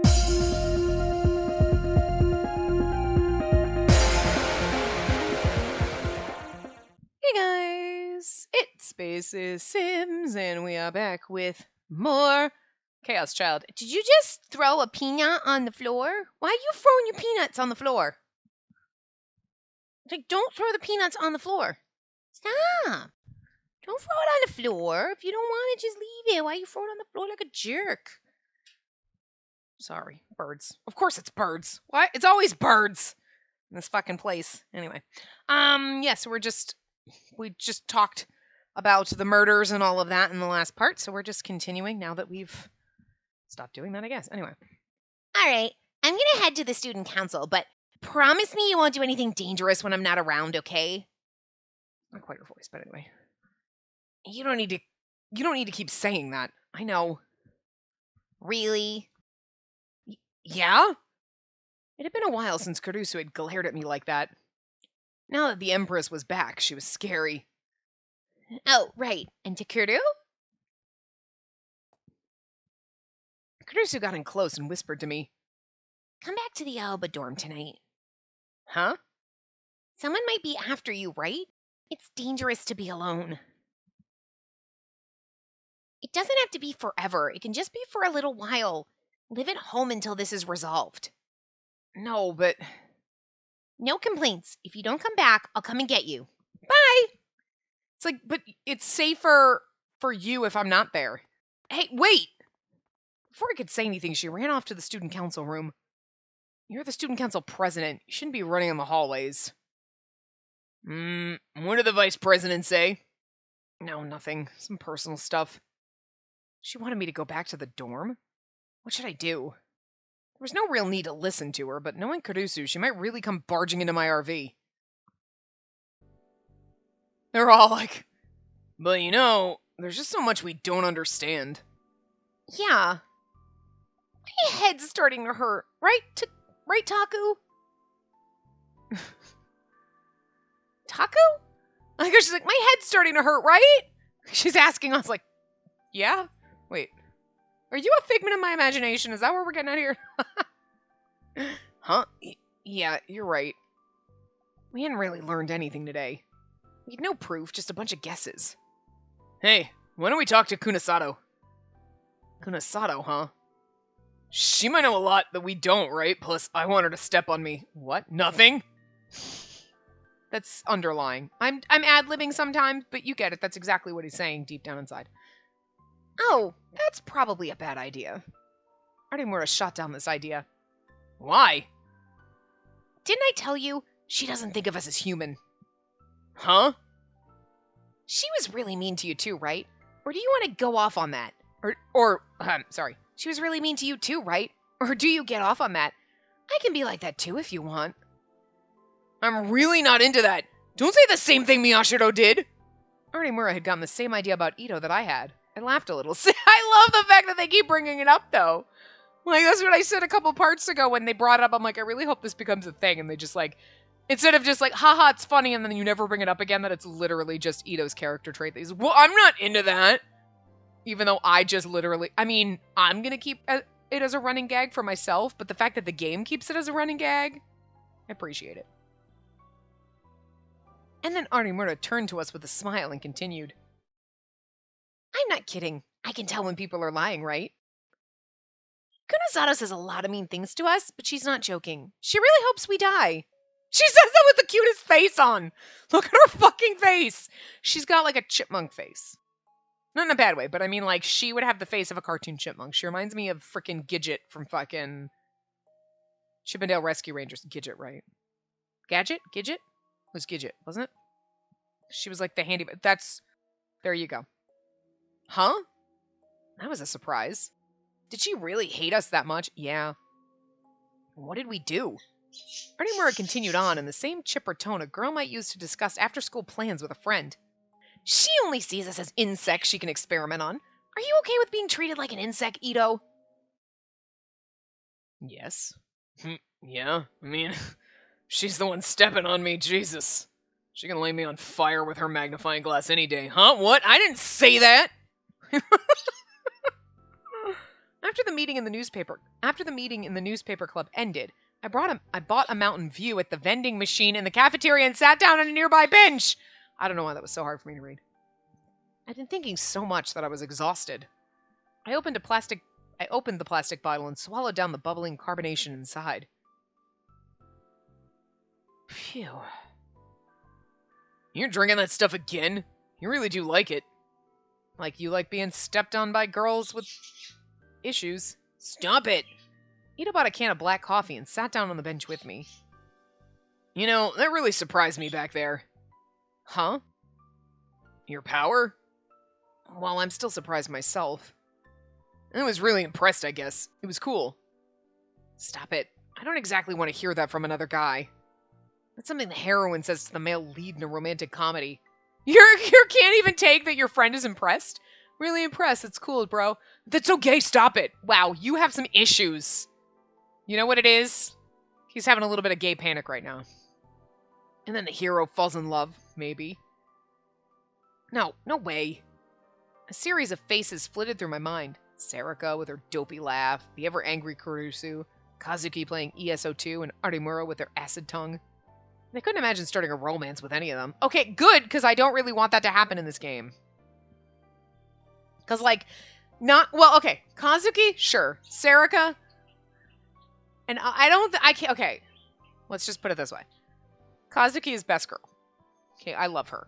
Hey guys, it's Spacey Sims, and we are back with more Chaos Child. Did you just throw a peanut on the floor? Why are you throwing your peanuts on the floor? Like, don't throw the peanuts on the floor. Stop. Don't throw it on the floor. If you don't want it, just leave it. Why are you throwing it on the floor like a jerk? Sorry, birds. Of course it's birds. Why? It's always birds in this fucking place. Anyway. Yes, we just talked about the murders and all of that in the last part, so we're just continuing now that we've stopped doing that, I guess. Anyway. All right, I'm gonna head to the student council, but promise me you won't do anything dangerous when I'm not around, okay? Not quite her voice, but anyway. You don't need to keep saying that. I know. Really? Yeah? It had been a while since Caruso had glared at me like that. Now that the Empress was back, she was scary. Oh, right. And Takeru? Caruso got in close and whispered to me. Come back to the Alba dorm tonight. Huh? Someone might be after you, right? It's dangerous to be alone. It doesn't have to be forever. It can just be for a little while. Live at home until this is resolved. No, but... No complaints. If you don't come back, I'll come and get you. Bye! It's like, but it's safer for you if I'm not there. Hey, wait! Before I could say anything, she ran off to the student council room. You're the student council president. You shouldn't be running in the hallways. What did the vice president say? No, nothing. Some personal stuff. She wanted me to go back to the dorm? What should I do? There was no real need to listen to her, but knowing Caruso, she might really come barging into my RV. They're all like, but you know, there's just so much we don't understand. Yeah. My head's starting to hurt, right? Right, Taku? Taku? I guess she's like, my head's starting to hurt, right? She's asking us, like, yeah? Wait. Are you a figment of my imagination? Is that where we're getting out here? Huh? Yeah, you're right. We hadn't really learned anything today. We had no proof, just a bunch of guesses. Hey, why don't we talk to Kunasato? Kunasato, huh? She might know a lot that we don't, right? Plus, I want her to step on me. What? Nothing? That's underlying. I'm ad-libbing sometimes, but you get it. That's exactly what he's saying deep down inside. Oh, that's probably a bad idea. Artemura shot down this idea. Why? Didn't I tell you? She doesn't think of us as human. Huh? She was really mean to you too, right? Or do you want to go off on that? Sorry. She was really mean to you too, right? Or do you get off on that? I can be like that too if you want. I'm really not into that. Don't say the same thing Miyashiro did. Artemura had gotten the same idea about Ito that I had. I laughed a little. I love the fact that they keep bringing it up, though. Like, that's what I said a couple parts ago when they brought it up. I'm like, I really hope this becomes a thing. And they just, like, instead of just like, haha, it's funny, and then you never bring it up again, that it's literally just Ito's character trait. That he's, well, I'm not into that. Even though I just literally, I mean, I'm going to keep it as a running gag for myself, but the fact that the game keeps it as a running gag, I appreciate it. And then Artemura turned to us with a smile and continued. I'm not kidding. I can tell when people are lying, right? Kunasato says a lot of mean things to us, but she's not joking. She really hopes we die. She says that with the cutest face on. Look at her fucking face. She's got like a chipmunk face. Not in a bad way, but I mean like she would have the face of a cartoon chipmunk. She reminds me of freaking Gidget from fucking Chippendale Rescue Rangers. Gidget, right? Gadget? Gidget? It was Gidget, wasn't it? She was like the handy... There you go. Huh? That was a surprise. Did she really hate us that much? Yeah. What did we do? Artemura continued on in the same chipper tone a girl might use to discuss after-school plans with a friend. She only sees us as insects she can experiment on. Are you okay with being treated like an insect, Ito? Yes. Yeah, I mean, she's the one stepping on me, Jesus. She can lay me on fire with her magnifying glass any day. Huh? What? I didn't say that! After the meeting in the newspaper club ended, I bought a Mountain View at the vending machine in the cafeteria and sat down on a nearby bench. I don't know why that was so hard for me to read. I'd been thinking so much that I was exhausted. I opened the plastic bottle and swallowed down the bubbling carbonation inside. Phew. You're drinking that stuff again? You really do like it. Like you like being stepped on by girls with issues. Stop it. Ida bought a can of black coffee and sat down on the bench with me. You know, that really surprised me back there. Huh? Your power? Well, I'm still surprised myself. I was really impressed, I guess. It was cool. Stop it. I don't exactly want to hear that from another guy. That's something the heroine says to the male lead in a romantic comedy. You can't even take that your friend is impressed? Really impressed. It's cool, bro. That's okay. Stop it. Wow, you have some issues. You know what it is? He's having a little bit of gay panic right now. And then the hero falls in love, maybe. No way. A series of faces flitted through my mind. Sarika with her dopey laugh, the ever-angry Kurusu, Kazuki playing ESO2, and Arimura with their acid tongue. I couldn't imagine starting a romance with any of them. Okay, good, because I don't really want that to happen in this game. Because, like, okay, Kazuki, sure. Sarika, and I can't, okay, let's just put it this way. Kazuki is best girl. Okay, I love her.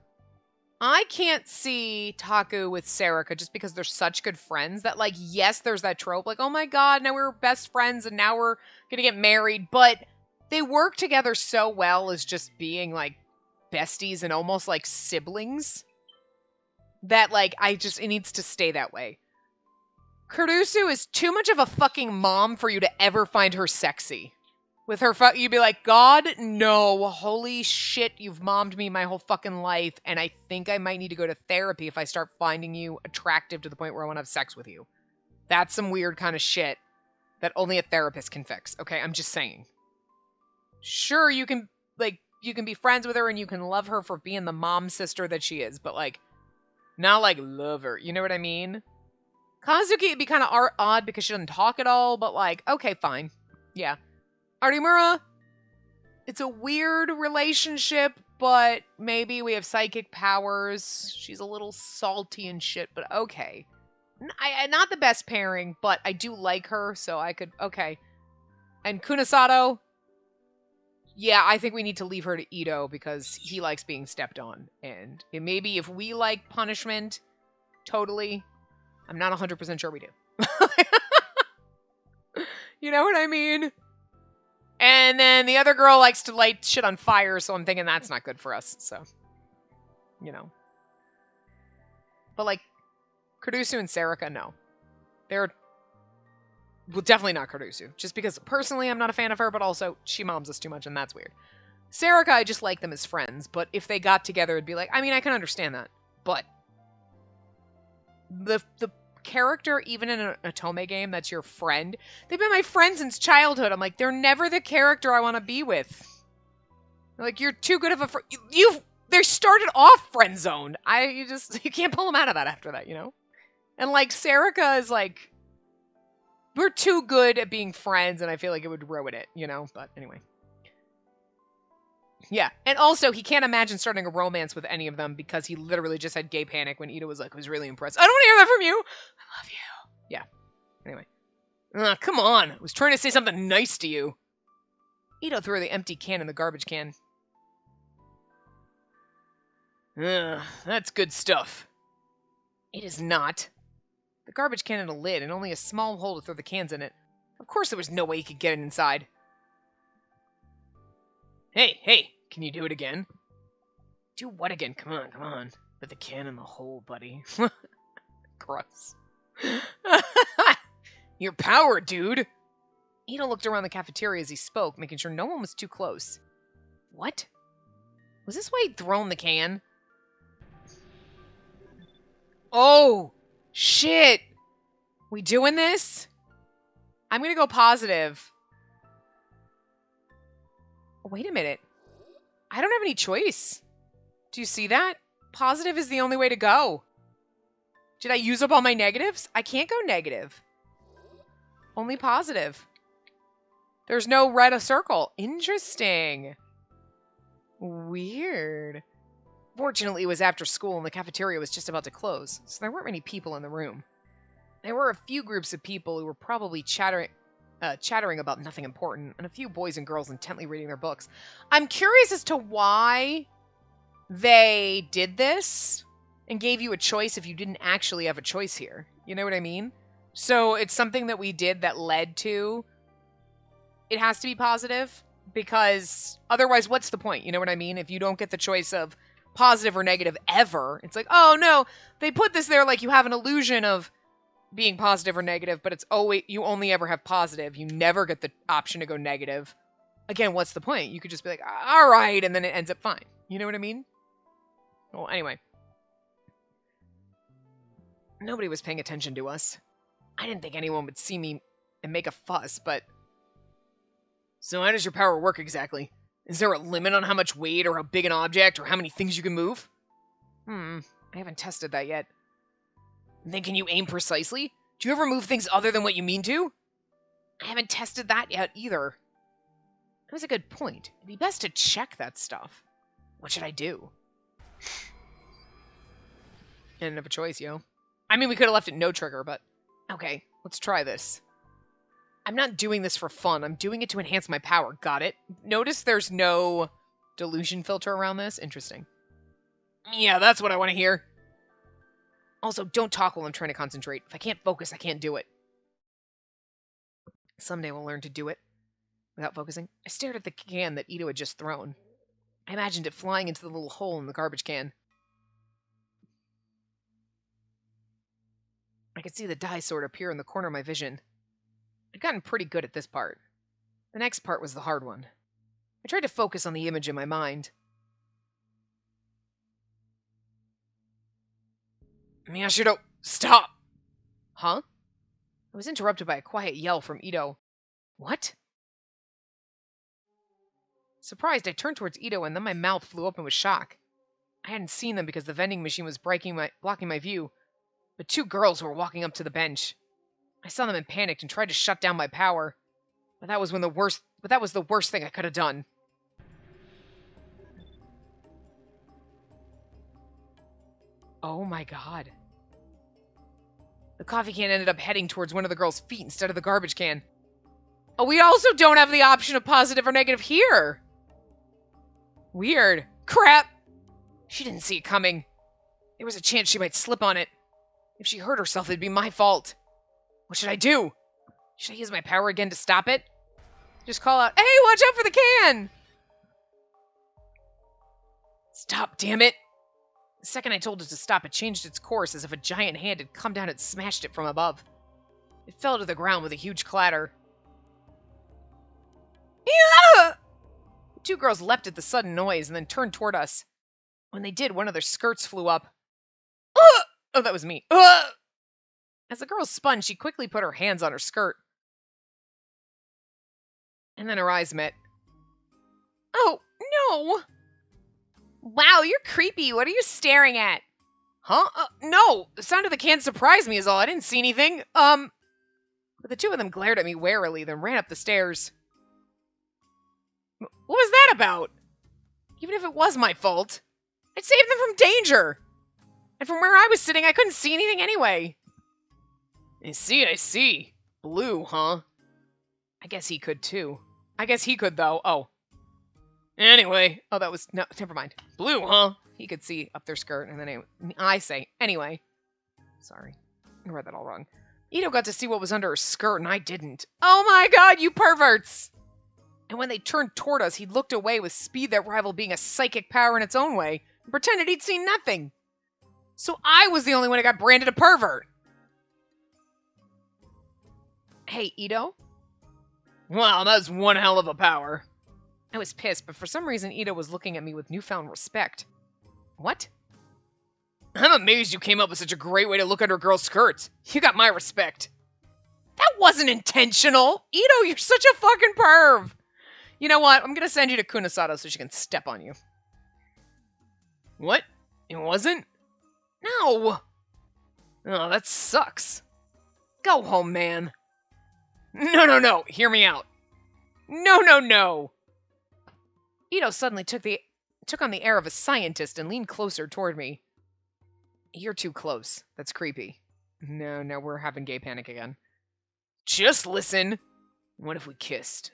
I can't see Taku with Sarika just because they're such good friends that, like, yes, there's that trope, like, oh my god, now we're best friends and now we're gonna get married, but they work together so well as just being, like, besties and almost like siblings that, like, it needs to stay that way. Kurusu is too much of a fucking mom for you to ever find her sexy. With her, you'd be like, God, no, holy shit, you've mommed me my whole fucking life, and I think I might need to go to therapy if I start finding you attractive to the point where I want to have sex with you. That's some weird kind of shit that only a therapist can fix, okay? I'm just saying. Sure, you can be friends with her and you can love her for being the mom sister that she is, but, like, not, like, love her, you know what I mean? Kazuki, it'd be kind of odd because she doesn't talk at all, but, like, okay, fine. Yeah. Arimura, it's a weird relationship, but maybe we have psychic powers. She's a little salty and shit, but okay. Not the best pairing, but I do like her, so I could, okay. And Kunasato, yeah, I think we need to leave her to Ito because he likes being stepped on. And maybe if we like punishment, totally, I'm not 100% sure we do. You know what I mean? And then the other girl likes to light shit on fire, so I'm thinking that's not good for us, so. You know. But, like, Kurusu and Sarika, no. They're, well, definitely not Kurusu. Just because, personally, I'm not a fan of her, but also, she moms us too much, and that's weird. Sarika, I just like them as friends, but if they got together, it'd be like, I mean, I can understand that. But, the character, even in an Otome game, that's your friend. They've been my friends since childhood. I'm like, they're never the character I want to be with. Like, you're too good of a friend. They started off friend zoned. You can't pull them out of that after that, you know? And, like, Sarika is like, we're too good at being friends, and I feel like it would ruin it, you know? But anyway. Yeah, and also, he can't imagine starting a romance with any of them because he literally just had gay panic when Ida was like, was really impressed. I don't want to hear that from you! I love you. Yeah. Anyway. Come on. I was trying to say something nice to you. Ito threw the empty can in the garbage can. That's good stuff. It is not. The garbage can had a lid and only a small hole to throw the cans in it. Of course there was no way he could get it inside. Hey, can you do it again? Do what again? Come on. Put the can in the hole, buddy. Gross. Your power, dude! Ito looked around the cafeteria as he spoke, making sure no one was too close. What? Was this why he'd thrown the can? Oh! Shit! We doing this? I'm gonna go positive. Wait a minute. I don't have any choice. Do you see that? Positive is the only way to go. Did I use up all my negatives? I can't go negative. Only positive. There's no red circle. Interesting. Weird. Fortunately, it was after school and the cafeteria was just about to close, so there weren't many people in the room. There were a few groups of people who were probably chattering about nothing important, and a few boys and girls intently reading their books. I'm curious as to why they did this and gave you a choice if you didn't actually have a choice here. You know what I mean? So it's something that we did that led to it has to be positive, because otherwise what's the point? You know what I mean? If you don't get the choice of positive or negative ever, it's like, oh no, they put this there like you have an illusion of being positive or negative, but it's always, you only ever have positive. You never get the option to go negative. Again, what's the point? You could just be like, all right, and then it ends up fine. You know what I mean? Well, anyway. Nobody was paying attention to us. I didn't think anyone would see me and make a fuss, but... So how does your power work exactly? Is there a limit on how much weight or how big an object or how many things you can move? I haven't tested that yet. And then can you aim precisely? Do you ever move things other than what you mean to? I haven't tested that yet either. That was a good point. It'd be best to check that stuff. What should I do? I didn't have a choice, yo. I mean, we could have left it no trigger, but... Okay, let's try this. I'm not doing this for fun. I'm doing it to enhance my power. Got it? Notice there's no delusion filter around this. Interesting. Yeah, that's what I want to hear. Also, don't talk while I'm trying to concentrate. If I can't focus, I can't do it. Someday we'll learn to do it without focusing. I stared at the can that Ito had just thrown. I imagined it flying into the little hole in the garbage can. I could see the dye sword appear in the corner of my vision. I'd gotten pretty good at this part. The next part was the hard one. I tried to focus on the image in my mind. Miyashiro, stop! Huh? I was interrupted by a quiet yell from Ito. What? Surprised, I turned towards Ito, and then my mouth flew open with shock. I hadn't seen them because the vending machine was blocking my view, but two girls were walking up to the bench. I saw them and panicked and tried to shut down my power, but that was the worst thing I could have done. Oh my god. The coffee can ended up heading towards one of the girls' feet instead of the garbage can. Oh, we also don't have the option of positive or negative here. Weird. Crap! She didn't see it coming. There was a chance she might slip on it. If she hurt herself, it'd be my fault. What should I do? Should I use my power again to stop it? Just call out, hey, watch out for the can! Stop, damn it! The second I told it to stop, it changed its course as if a giant hand had come down and smashed it from above. It fell to the ground with a huge clatter. Yeah! The two girls leapt at the sudden noise and then turned toward us. When they did, one of their skirts flew up. Oh, that was me. As the girl spun, she quickly put her hands on her skirt. And then her eyes met. Oh, no! Wow, you're creepy. What are you staring at? Huh? No! The sound of the can surprised me is all. I didn't see anything. But the two of them glared at me warily, then ran up the stairs. What was that about? Even if it was my fault, I'd saved them from danger. And from where I was sitting, I couldn't see anything anyway. I see. Blue, huh? I guess he could, too. I guess he could, though. Oh. Anyway. Oh, that was... No, never mind. Blue, huh? He could see up their skirt, and then I say, anyway. Sorry. I read that all wrong. Ito got to see what was under her skirt, and I didn't. Oh my god, you perverts! And when they turned toward us, he looked away with speed that rivaled being a psychic power in its own way, and pretended he'd seen nothing. So I was the only one who got branded a pervert. Hey, Ito? Wow, that's one hell of a power. I was pissed, but for some reason Ito was looking at me with newfound respect. What? I'm amazed you came up with such a great way to look under girls' skirts. You got my respect. That wasn't intentional. Ito, you're such a fucking perv. You know what? I'm gonna send you to Kunasato so she can step on you. What? It wasn't? No. Oh, that sucks. Go home, man. No. Hear me out. No. Ito suddenly took on the air of a scientist and leaned closer toward me. You're too close. That's creepy. No, we're having gay panic again. Just listen. What if we kissed?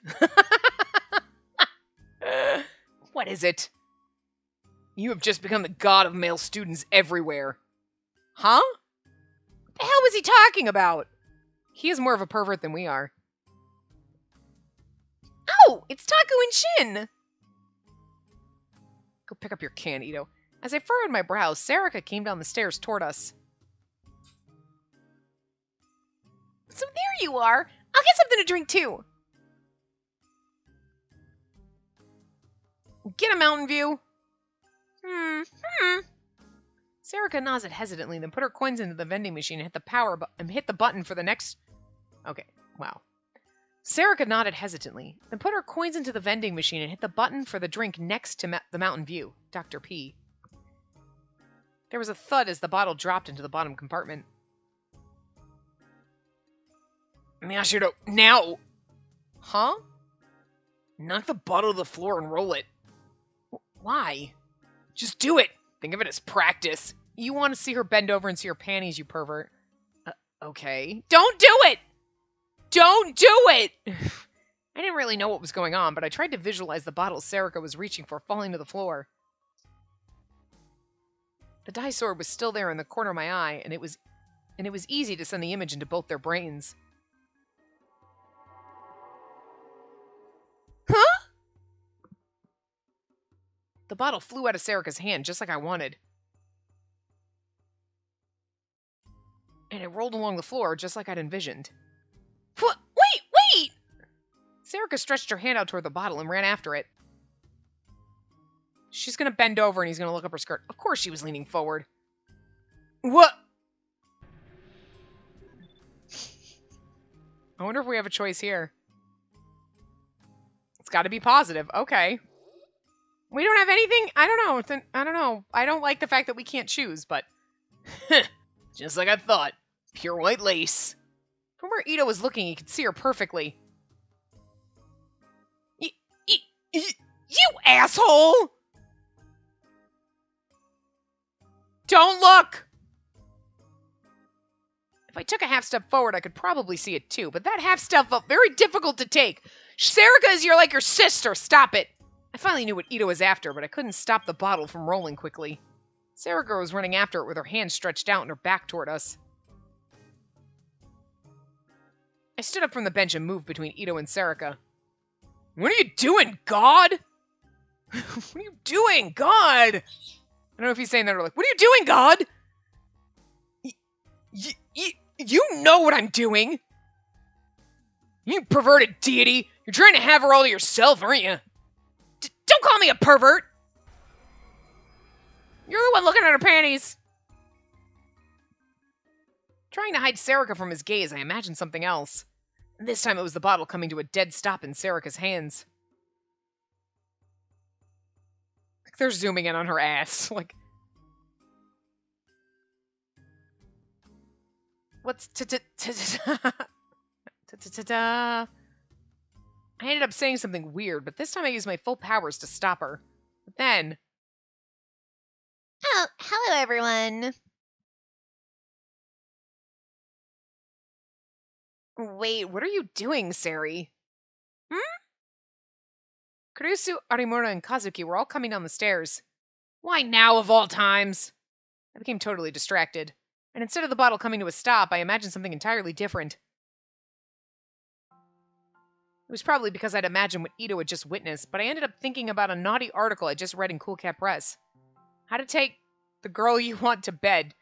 What is it? You have just become the god of male students everywhere. Huh? What the hell was he talking about? He is more of a pervert than we are. Oh, it's Taku and Shin! Go pick up your can, Ito. As I furrowed my brows, Sarika came down the stairs toward us. So there you are. I'll get something to drink too. Get a Mountain View. Sarika nodded hesitantly, then put her coins into the vending machine and hit the button for the next... Okay, wow. Sarika nodded hesitantly, then put her coins into the vending machine and hit the button for the drink next to the Mountain View, Dr. P. There was a thud as the bottle dropped into the bottom compartment. Mash it up now! Huh? Knock the bottle to the floor and roll it. Why? Just do it! Think of it as practice. You want to see her bend over and see her panties, you pervert. Okay. Don't do it! Don't do it! I didn't really know what was going on, but I tried to visualize the bottle Sarika was reaching for falling to the floor. The dye sword was still there in the corner of my eye, and it was easy to send the image into both their brains. Huh? The bottle flew out of Sarika's hand, just like I wanted. And it rolled along the floor, just like I'd envisioned. What? Wait! Sarika stretched her hand out toward the bottle and ran after it. She's gonna bend over and he's gonna look up her skirt. Of course she was leaning forward. What? I wonder if we have a choice here. It's gotta be positive. Okay. We don't have anything? I don't know. I don't like the fact that we can't choose, but... Just like I thought. Pure white lace. From where Ito was looking, he could see her perfectly. You asshole! Don't look! If I took a half step forward, I could probably see it too, but that half step felt very difficult to take. Sarika, you're like your sister. Stop it. I finally knew what Ito was after, but I couldn't stop the bottle from rolling quickly. Sarika was running after it with her hand stretched out and her back toward us. I stood up from the bench and moved between Ito and Sarika. What are you doing, God? What are you doing, God? I don't know if he's saying that or like, what are you doing, God? You know what I'm doing. You perverted deity. You're trying to have her all to yourself, aren't you? Don't call me a pervert. You're the one looking at her panties. Trying to hide Sarika from his gaze, I imagined something else. This time it was the bottle coming to a dead stop in Sarika's hands. Like they're zooming in on her ass. Like, what's ta-ta-ta-ta-ta? I ended up saying something weird, but this time I used my full powers to stop her. But then... Oh, hello everyone. Wait, what are you doing, Sari? Kurusu, Arimura, and Kazuki were all coming down the stairs. Why now, of all times? I became totally distracted, and instead of the bottle coming to a stop, I imagined something entirely different. It was probably because I'd imagined what Ito had just witnessed, but I ended up thinking about a naughty article I just read in Cool Cat Press. How to take the girl you want to bed.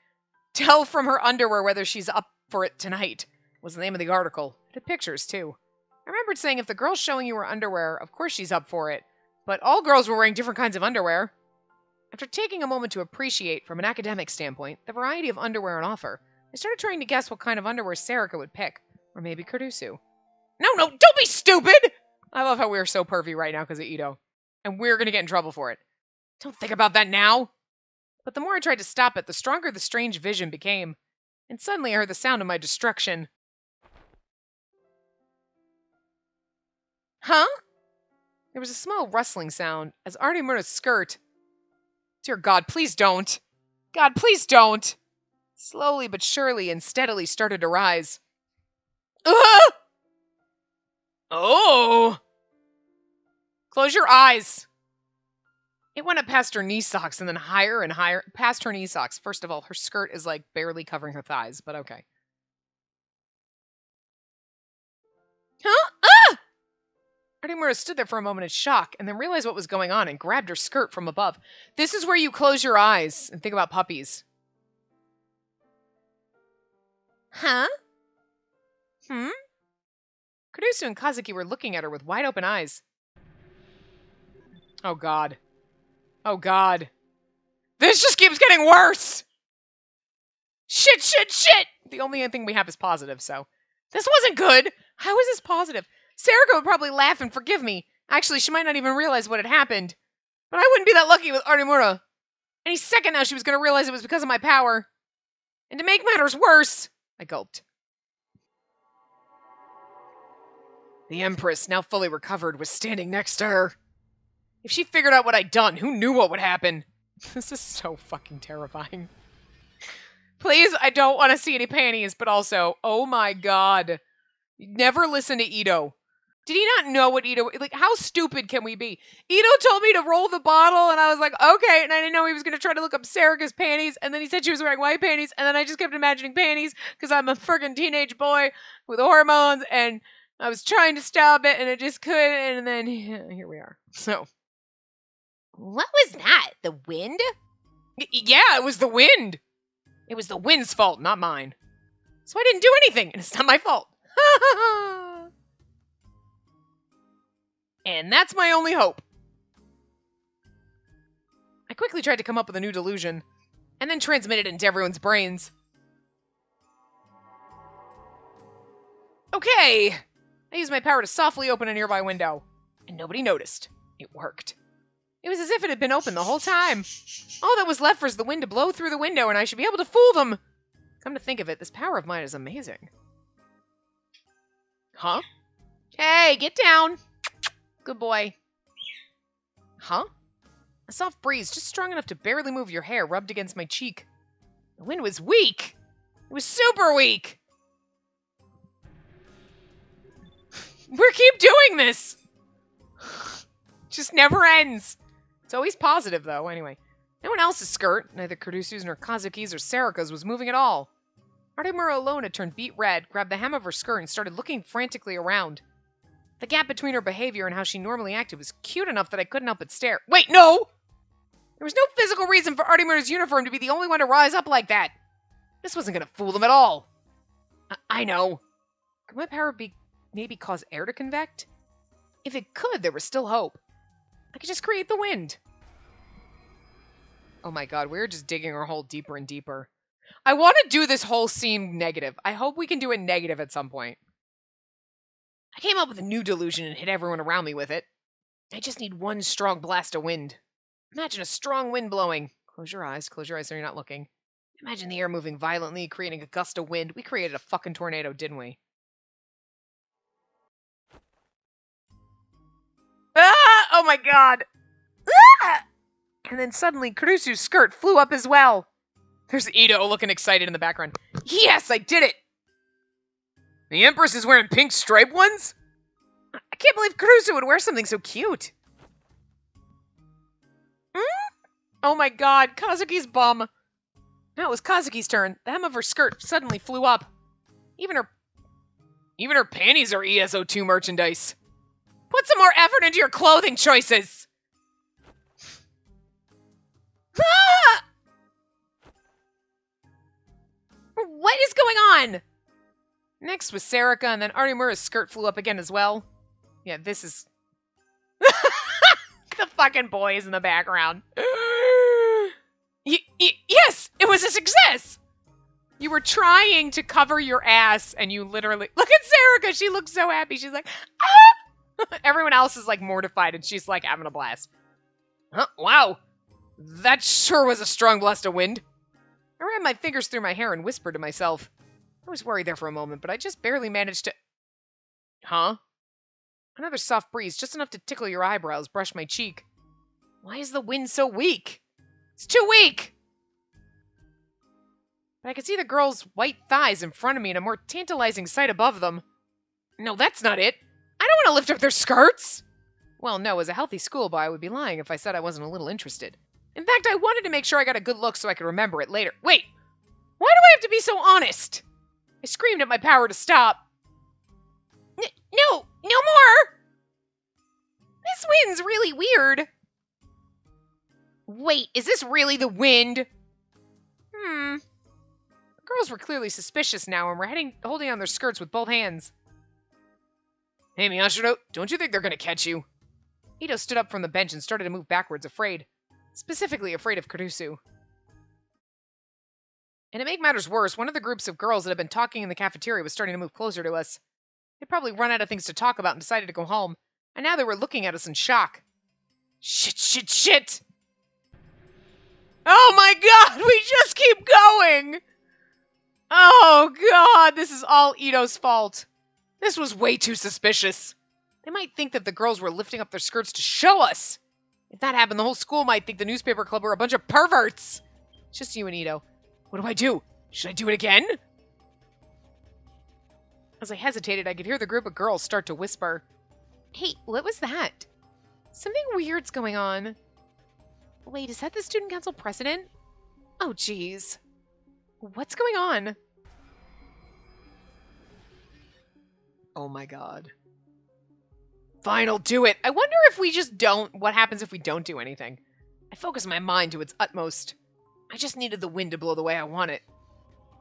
Tell from her underwear whether she's up for it tonight, was the name of the article. It had pictures, too. I remembered saying if the girl's showing you her underwear, of course she's up for it. But all girls were wearing different kinds of underwear. After taking a moment to appreciate, from an academic standpoint, the variety of underwear on offer, I started trying to guess what kind of underwear Sarika would pick. Or maybe Kurusu. No, don't be stupid! I love how we're so pervy right now because of Ito. And we're gonna get in trouble for it. Don't think about that now! But the more I tried to stop it, the stronger the strange vision became. And suddenly I heard the sound of my destruction. Huh? There was a small rustling sound as Artemura's skirt... Dear God, please don't. God, please don't. Slowly but surely and steadily started to rise. Ugh! Oh! Close your eyes. It went up past her knee socks and then higher and higher. Past her knee socks. First of all, her skirt is like barely covering her thighs, but okay. Huh? Ah! Artemura stood there for a moment in shock and then realized what was going on and grabbed her skirt from above. This is where you close your eyes and think about puppies. Huh? Kurusu and Kazuki were looking at her with wide open eyes. Oh God. Oh God. This just keeps getting worse! Shit, shit, shit! The only thing we have is positive, so... This wasn't good! How is this positive? Sarika would probably laugh and forgive me. Actually, she might not even realize what had happened. But I wouldn't be that lucky with Artemura. Any second now she was going to realize it was because of my power. And to make matters worse... I gulped. The Empress, now fully recovered, was standing next to her. If she figured out what I'd done, who knew what would happen? This is so fucking terrifying. Please, I don't want to see any panties, but also, oh my God. Never listen to Ito. Did he not know what Ito... Like, how stupid can we be? Ito told me to roll the bottle, and I was like, okay, and I didn't know he was going to try to look up Sarika's panties, and then he said she was wearing white panties, and then I just kept imagining panties, because I'm a friggin' teenage boy with hormones, and I was trying to stop it, and it just couldn't, and then here we are. So... What was that? The wind? Yeah, it was the wind. It was the wind's fault, not mine. So I didn't do anything, and it's not my fault. And that's my only hope. I quickly tried to come up with a new delusion, and then transmit it into everyone's brains. Okay. I used my power to softly open a nearby window, and nobody noticed. It worked. It was as if it had been open the whole time. All that was left was the wind to blow through the window, and I should be able to fool them. Come to think of it, this power of mine is amazing. Huh? Hey, get down. Good boy. Huh? A soft breeze, just strong enough to barely move your hair, rubbed against my cheek. The wind was weak. It was super weak. We keep doing this. Just never ends. It's always positive, though, anyway. No one else's skirt, neither Kurusu's nor Kazuki's or Sarika's, was moving at all. Artemura alone had turned beet red, grabbed the hem of her skirt, and started looking frantically around. The gap between her behavior and how she normally acted was cute enough that I couldn't help but stare. Wait, no! There was no physical reason for Artemura's uniform to be the only one to rise up like that. This wasn't going to fool them at all. I know. Could my power maybe cause air to convect? If it could, there was still hope. I could just create the wind. Oh my God, we're just digging our hole deeper and deeper. I want to do this whole scene negative. I hope we can do it negative at some point. I came up with a new delusion and hit everyone around me with it. I just need one strong blast of wind. Imagine a strong wind blowing. Close your eyes so you're not looking. Imagine the air moving violently, creating a gust of wind. We created a fucking tornado, didn't we? Ah! Oh my God! Ah! And then suddenly, Kurusu's skirt flew up as well. There's Ito looking excited in the background. Yes, I did it! The Empress is wearing pink striped ones? I can't believe Kurusu would wear something so cute. Oh my God, Kazuki's bum. Now it was Kazuki's turn. The hem of her skirt suddenly flew up. Even her panties are ESO2 merchandise. Put some more effort into your clothing choices. Ah! What is going on? Next was Sarika, and then Artemura's skirt flew up again as well. Yeah, this is... The fucking boys in the background. Yes, it was a success! You were trying to cover your ass, and you literally... Look at Sarika, she looks so happy. She's like, ah! Everyone else is like mortified, and she's like having a blast. Huh, wow. That sure was a strong blast of wind. I ran my fingers through my hair and whispered to myself. I was worried there for a moment, but I just barely managed to... Huh? Another soft breeze, just enough to tickle your eyebrows, brushed my cheek. Why is the wind so weak? It's too weak! But I could see the girls' white thighs in front of me and a more tantalizing sight above them. No, that's not it. I don't want to lift up their skirts! Well, no, as a healthy schoolboy, I would be lying if I said I wasn't a little interested. In fact, I wanted to make sure I got a good look so I could remember it later. Wait! Why do I have to be so honest? I screamed at my power to stop. No more! This wind's really weird. Wait, is this really the wind? The girls were clearly suspicious now and were holding on their skirts with both hands. Hey, Miyashiro, don't you think they're gonna catch you? Ito stood up from the bench and started to move backwards, afraid. Specifically afraid of Kurusu. And to make matters worse, one of the groups of girls that had been talking in the cafeteria was starting to move closer to us. They'd probably run out of things to talk about and decided to go home, and now they were looking at us in shock. Shit! Oh my god, we just keep going! Oh god, this is all Ito's fault. This was way too suspicious. They might think that the girls were lifting up their skirts to show us. If that happened, the whole school might think the newspaper club were a bunch of perverts. It's just you and Ito. What do I do? Should I do it again? As I hesitated, I could hear the group of girls start to whisper. Hey, what was that? Something weird's going on. Wait, is that the student council president? Oh, jeez. What's going on? Oh my god. Fine, I'll do it. I wonder if we just don't. What happens if we don't do anything? I focused my mind to its utmost. I just needed the wind to blow the way I want it.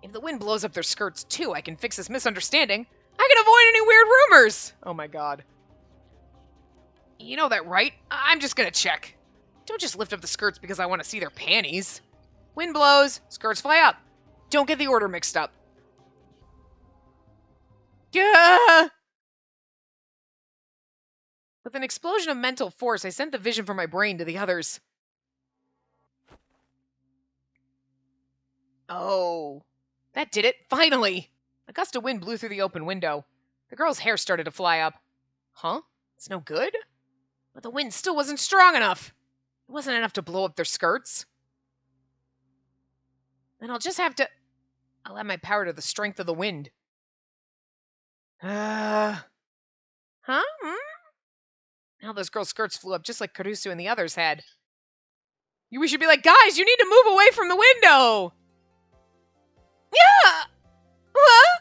If the wind blows up their skirts too, I can fix this misunderstanding. I can avoid any weird rumors. Oh my god. You know that, right? I'm just gonna check. Don't just lift up the skirts because I want to see their panties. Wind blows, skirts fly up. Don't get the order mixed up. Gah! With an explosion of mental force, I sent the vision from my brain to the others. Oh, that did it, finally! A gust of wind blew through the open window. The girl's hair started to fly up. Huh? It's no good? But the wind still wasn't strong enough. It wasn't enough to blow up their skirts. Then I'll just have to... I'll add my power to the strength of the wind. Huh? Now those girls' skirts flew up just like Kurusu and the others had. We should be like, guys, you need to move away from the window! Yeah! Huh?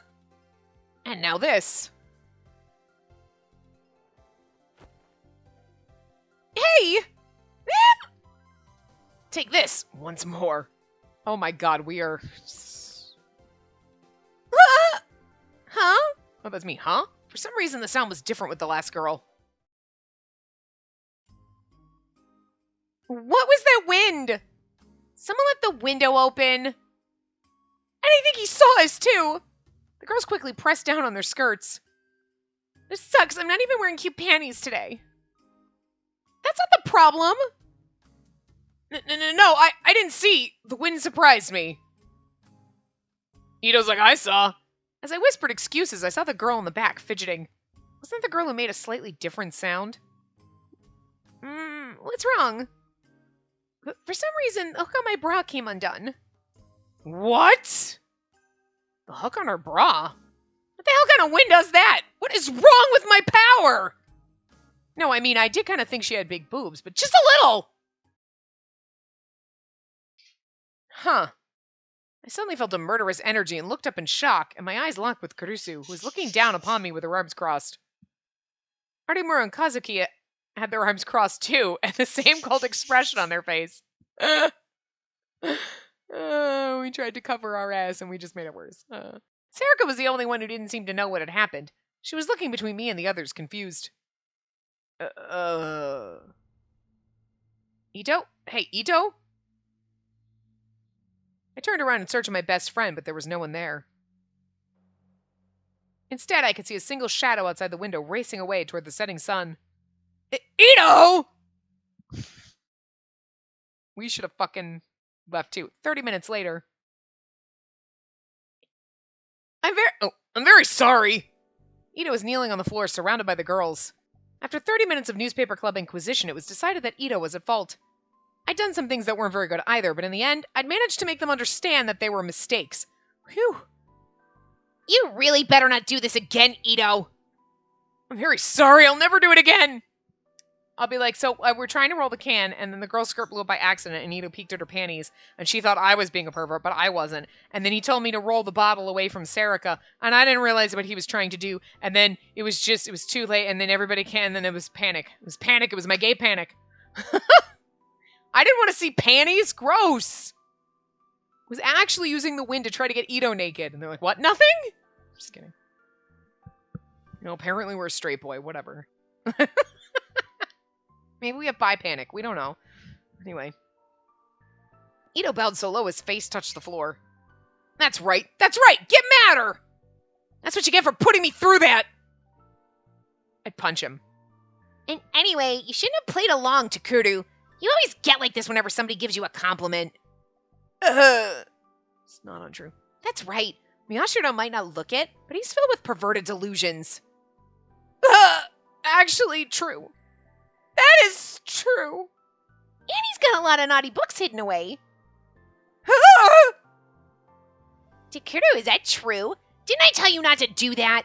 And now this. Hey! Take this once more. Oh my god, we are... Huh? Oh, that's me, huh? For some reason, the sound was different with the last girl. What was that wind? Someone left the window open. And I think he saw us, too. The girls quickly pressed down on their skirts. This sucks. I'm not even wearing cute panties today. That's not the problem. No, I didn't see. The wind surprised me. Ito's like, I saw. As I whispered excuses, I saw the girl in the back fidgeting. Wasn't that the girl who made a slightly different sound? What's wrong? For some reason, the hook on my bra came undone. What? The hook on her bra? What the hell kind of wind does that? What is wrong with my power? No, I mean, I did kind of think she had big boobs, but just a little! Huh. I suddenly felt a murderous energy and looked up in shock, and my eyes locked with Kurusu, who was looking down upon me with her arms crossed. Arimura and Kazuki had their arms crossed too, and the same cold expression on their face. We tried to cover our ass, and we just made it worse. Sarika was the only one who didn't seem to know what had happened. She was looking between me and the others, confused. Ito? Hey, Ito? I turned around in search of my best friend, but there was no one there. Instead, I could see a single shadow outside the window racing away toward the setting sun. Ito! We should have fucking left too. 30 minutes later. I'm very sorry. Ito was kneeling on the floor, surrounded by the girls. After 30 minutes of newspaper club inquisition, it was decided that Ito was at fault. I'd done some things that weren't very good either, but in the end, I'd managed to make them understand that they were mistakes. Whew. You really better not do this again, Ito. I'm very sorry, I'll never do it again. I'll be like, so we're trying to roll the can, and then the girl's skirt blew up by accident, and Ito peeked at her panties, and she thought I was being a pervert, but I wasn't. And then he told me to roll the bottle away from Serica, and I didn't realize what he was trying to do. And then it was too late, and then everybody can, and then it was panic. It was panic. It was my gay panic. I didn't want to see panties. Gross. I was actually using the wind to try to get Ito naked, and they're like, what? Nothing? Just kidding. Apparently we're a straight boy. Whatever. Maybe we have bi panic. We don't know. Anyway. Ito bowed so low his face touched the floor. That's right. That's right. Get madder. That's what you get for putting me through that. I'd punch him. And anyway, you shouldn't have played along, Takuru. You always get like this whenever somebody gives you a compliment. It's not untrue. That's right. Miyashiro might not look it, but he's filled with perverted delusions. Actually true. That is true. And he's got a lot of naughty books hidden away. Takuru, is that true? Didn't I tell you not to do that?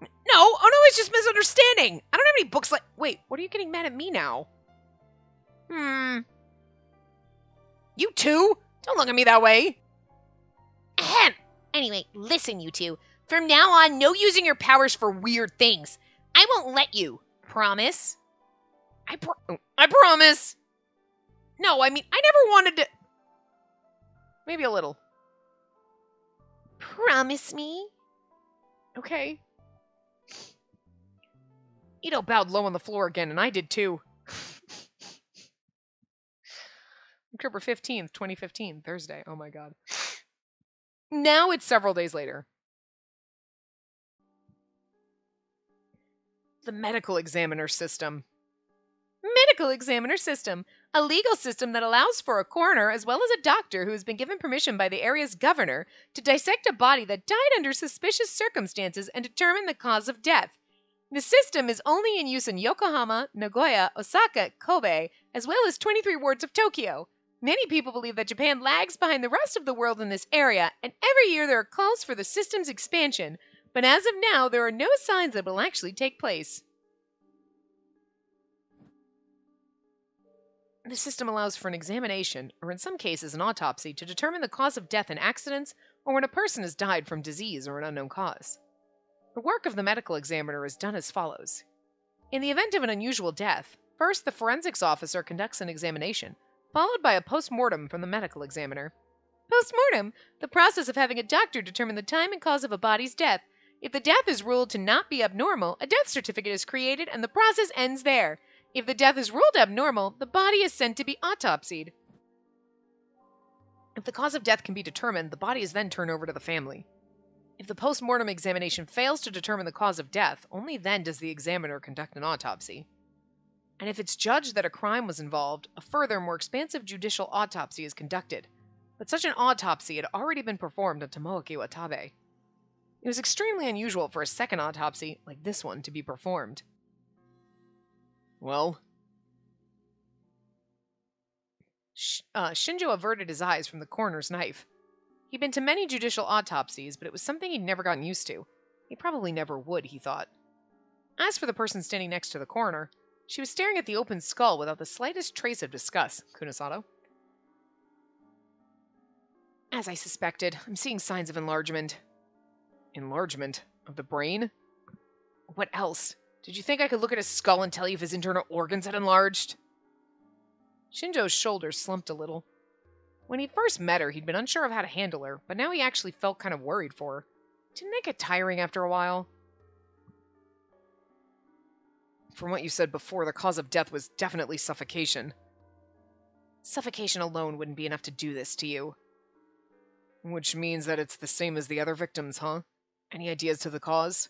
No, it's just misunderstanding. I don't have any books like... Wait, what are you getting mad at me now? You too? Don't look at me that way. Ahem. Anyway, listen, you two. From now on, no using your powers for weird things. I won't let you. Promise? I promise. No, I mean, I never wanted to... Maybe a little. Promise me? Okay. Ito bowed low on the floor again, and I did too. October 15th, 2015, Thursday. Oh my god. Now it's several days later. The medical examiner system. Medical examiner system. A legal system that allows for a coroner as well as a doctor who has been given permission by the area's governor to dissect a body that died under suspicious circumstances and determine the cause of death. The system is only in use in Yokohama, Nagoya, Osaka, Kobe, as well as 23 wards of Tokyo. Many people believe that Japan lags behind the rest of the world in this area, and every year there are calls for the system's expansion, but as of now, there are no signs that it will actually take place. The system allows for an examination, or in some cases an autopsy, to determine the cause of death in accidents or when a person has died from disease or an unknown cause. The work of the medical examiner is done as follows. In the event of an unusual death, first the forensics officer conducts an examination, followed by a post-mortem from the medical examiner. Post-mortem, the process of having a doctor determine the time and cause of a body's death. If the death is ruled to not be abnormal, a death certificate is created and the process ends there. If the death is ruled abnormal, the body is sent to be autopsied. If the cause of death can be determined, the body is then turned over to the family. If the post-mortem examination fails to determine the cause of death, only then does the examiner conduct an autopsy. And if it's judged that a crime was involved, a further, more expansive judicial autopsy is conducted. But such an autopsy had already been performed on Tomoaki Watabe. It was extremely unusual for a second autopsy, like this one, to be performed. Well? Shinjo averted his eyes from the coroner's knife. He'd been to many judicial autopsies, but it was something he'd never gotten used to. He probably never would, he thought. As for the person standing next to the coroner, she was staring at the open skull without the slightest trace of disgust, Kunasato. As I suspected, I'm seeing signs of enlargement. Enlargement? Of the brain? What else? Did you think I could look at his skull and tell you if his internal organs had enlarged? Shinjo's shoulders slumped a little. When he first met her, he'd been unsure of how to handle her, but now he actually felt kind of worried for her. Didn't that get tiring after a while? From what you said before, the cause of death was definitely suffocation. Suffocation alone wouldn't be enough to do this to you. Which means that it's the same as the other victims, huh? Any ideas to the cause?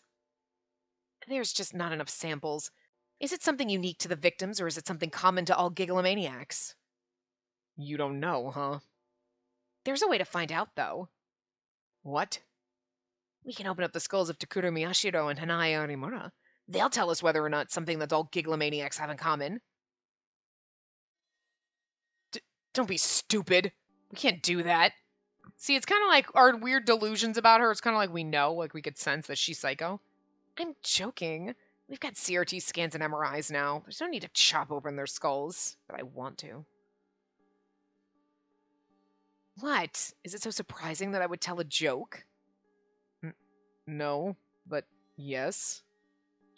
There's just not enough samples. Is it something unique to the victims, or is it something common to all gigglomaniacs? You don't know, huh? There's a way to find out, though. What? We can open up the skulls of Takuro Miyashiro and Hanae Arimura. They'll tell us whether or not something that's all gigglomaniacs have in common. Don't be stupid. We can't do that. See, it's kind of like our weird delusions about her. It's kind of like we know, like we could sense that she's psycho. I'm joking. We've got CRT scans and MRIs now. There's no need to chop open their skulls, but I want to. What? Is it so surprising that I would tell a joke? No, but yes.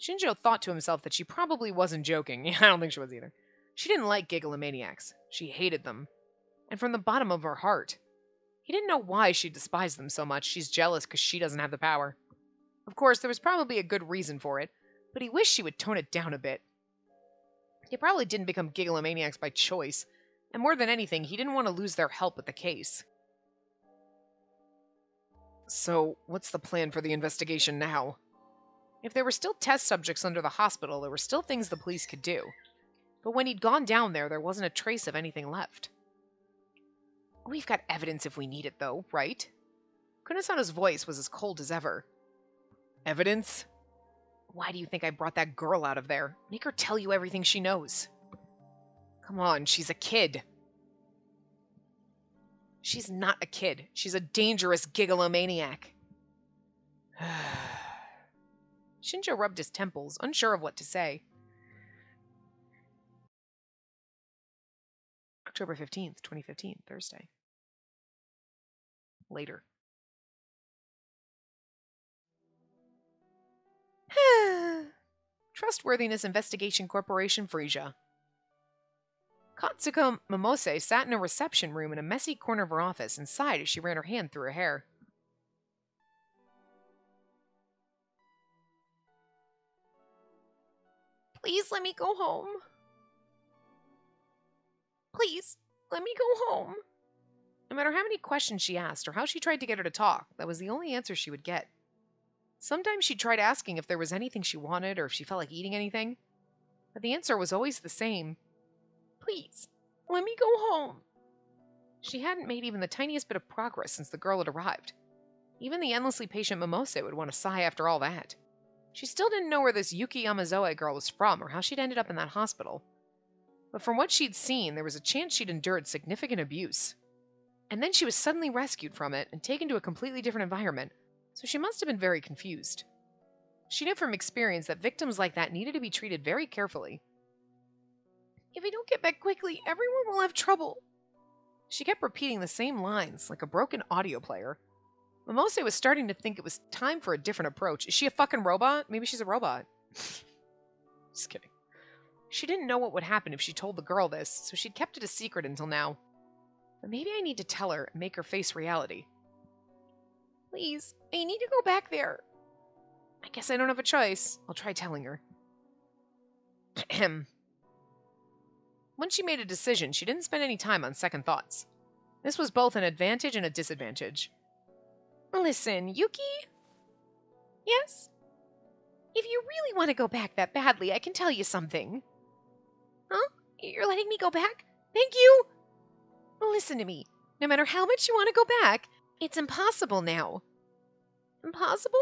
Shinjo thought to himself that she probably wasn't joking. Yeah, I don't think she was either. She didn't like gigglomaniacs. She hated them. And from the bottom of her heart. He didn't know why she despised them so much. She's jealous because she doesn't have the power. Of course, there was probably a good reason for it, but he wished she would tone it down a bit. They probably didn't become gigglomaniacs by choice, and more than anything, he didn't want to lose their help with the case. So, what's the plan for the investigation now? If there were still test subjects under the hospital, there were still things the police could do. But when he'd gone down there wasn't a trace of anything left. We've got evidence if we need it, though, right? Kunisano's voice was as cold as ever. Evidence? Why do you think I brought that girl out of there? Make her tell you everything she knows. Come on, she's a kid. She's not a kid. She's a dangerous gigglomaniac. Shinjo rubbed his temples, unsure of what to say. October 15th, 2015, Thursday. Later. Trustworthiness Investigation Corporation, Frisia. Katsuko Momose sat in a reception room in a messy corner of her office and sighed as she ran her hand through her hair. Please let me go home. Please, let me go home. No matter how many questions she asked or how she tried to get her to talk, that was the only answer she would get. Sometimes she tried asking if there was anything she wanted or if she felt like eating anything, but the answer was always the same. Please, let me go home. She hadn't made even the tiniest bit of progress since the girl had arrived. Even the endlessly patient Momose would want to sigh after all that. She still didn't know where this Yuki Yamazoe girl was from or how she'd ended up in that hospital. But from what she'd seen, there was a chance she'd endured significant abuse. And then she was suddenly rescued from it and taken to a completely different environment, so she must have been very confused. She knew from experience that victims like that needed to be treated very carefully. If I don't get back quickly, everyone will have trouble. She kept repeating the same lines, like a broken audio player. Momose was starting to think it was time for a different approach. Is she a fucking robot? Maybe she's a robot. Just kidding. She didn't know what would happen if she told the girl this, so she'd kept it a secret until now. But maybe I need to tell her and make her face reality. Please, I need to go back there. I guess I don't have a choice. I'll try telling her. Ahem. Once she made a decision, she didn't spend any time on second thoughts. This was both an advantage and a disadvantage. Listen, Yuki? Yes? If you really want to go back that badly, I can tell you something. Huh? You're letting me go back? Thank you! Listen to me. No matter how much you want to go back, it's impossible now. Impossible?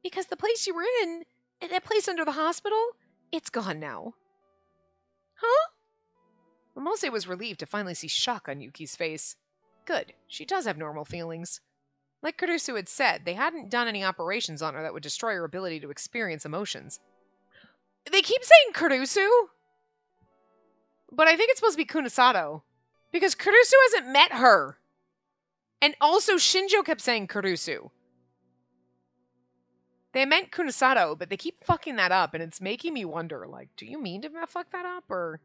Because the place you were in, that place under the hospital, it's gone now. Huh? Momose was relieved to finally see shock on Yuki's face. Good, she does have normal feelings. Like Kurusu had said, they hadn't done any operations on her that would destroy her ability to experience emotions. They keep saying Kurusu, but I think it's supposed to be Kunisado, because Kurusu hasn't met her. And also Shinjo kept saying Kurusu. They meant Kunisado, but they keep fucking that up, and it's making me wonder, like, do you mean to fuck that up, or...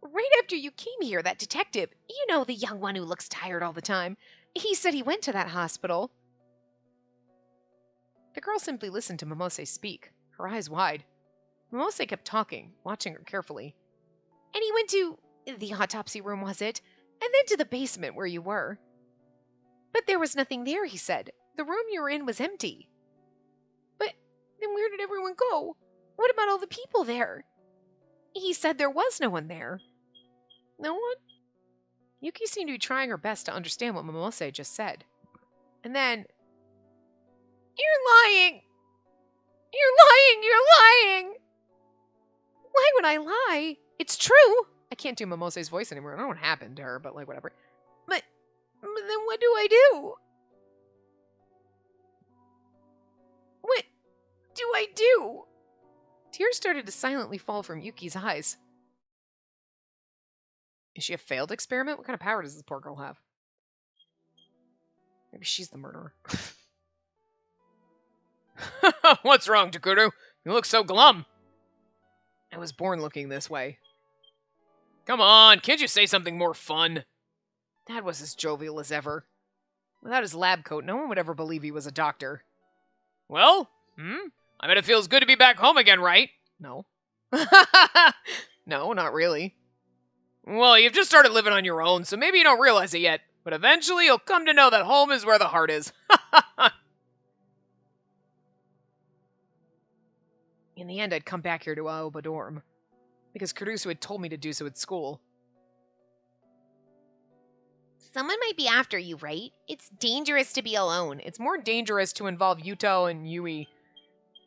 Right after you came here, that detective, you know, the young one who looks tired all the time, he said he went to that hospital. The girl simply listened to Momose speak, her eyes wide. Momose kept talking, watching her carefully. And he went to the autopsy room, was it? And then to the basement where you were. But there was nothing there, he said. The room you were in was empty. But then where did everyone go? What about all the people there? He said there was no one there. No one? Yuki seemed to be trying her best to understand what Momose just said. And then... You're lying! You're lying! Why would I lie? It's true! I can't do Mimose's voice anymore. I don't know what happened to her, but like, whatever. But then what do I do? What do I do? Tears started to silently fall from Yuki's eyes. Is she a failed experiment? What kind of power does this poor girl have? Maybe she's the murderer. What's wrong, Takuru? You look so glum. I was born looking this way. Come on, can't you say something more fun? Dad was as jovial as ever. Without his lab coat, no one would ever believe he was a doctor. Well, I bet it feels good to be back home again, right? No. No, not really. Well, you've just started living on your own, so maybe you don't realize it yet. But eventually you'll come to know that home is where the heart is. In the end, I'd come back here to Aoba dorm. Because Kurusu had told me to do so at school. Someone might be after you, right? It's dangerous to be alone. It's more dangerous to involve Yuto and Yui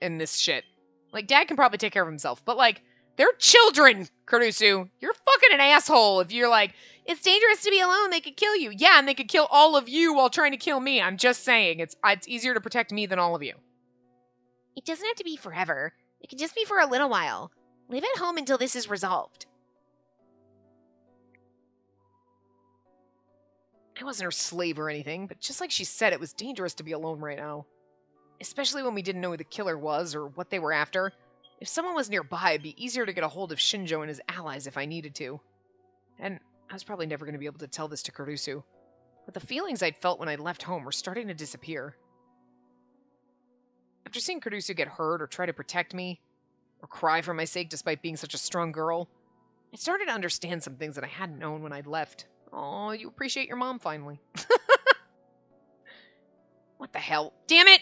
in this shit. Like, Dad can probably take care of himself, but like, they're children, Kurusu. You're fucking an asshole if you're like, it's dangerous to be alone, they could kill you. Yeah, and they could kill all of you while trying to kill me. I'm just saying, it's easier to protect me than all of you. It doesn't have to be forever. It can just be for a little while. Live at home until this is resolved. I wasn't her slave or anything, but just like she said, it was dangerous to be alone right now. Especially when we didn't know who the killer was or what they were after. If someone was nearby, it'd be easier to get a hold of Shinjo and his allies if I needed to. And I was probably never going to be able to tell this to Kurusu. But the feelings I'd felt when I left home were starting to disappear. After seeing Kurusu get hurt or try to protect me, or cry for my sake despite being such a strong girl, I started to understand some things that I hadn't known when I'd left. Oh, you appreciate your mom finally. What the hell? Damn it!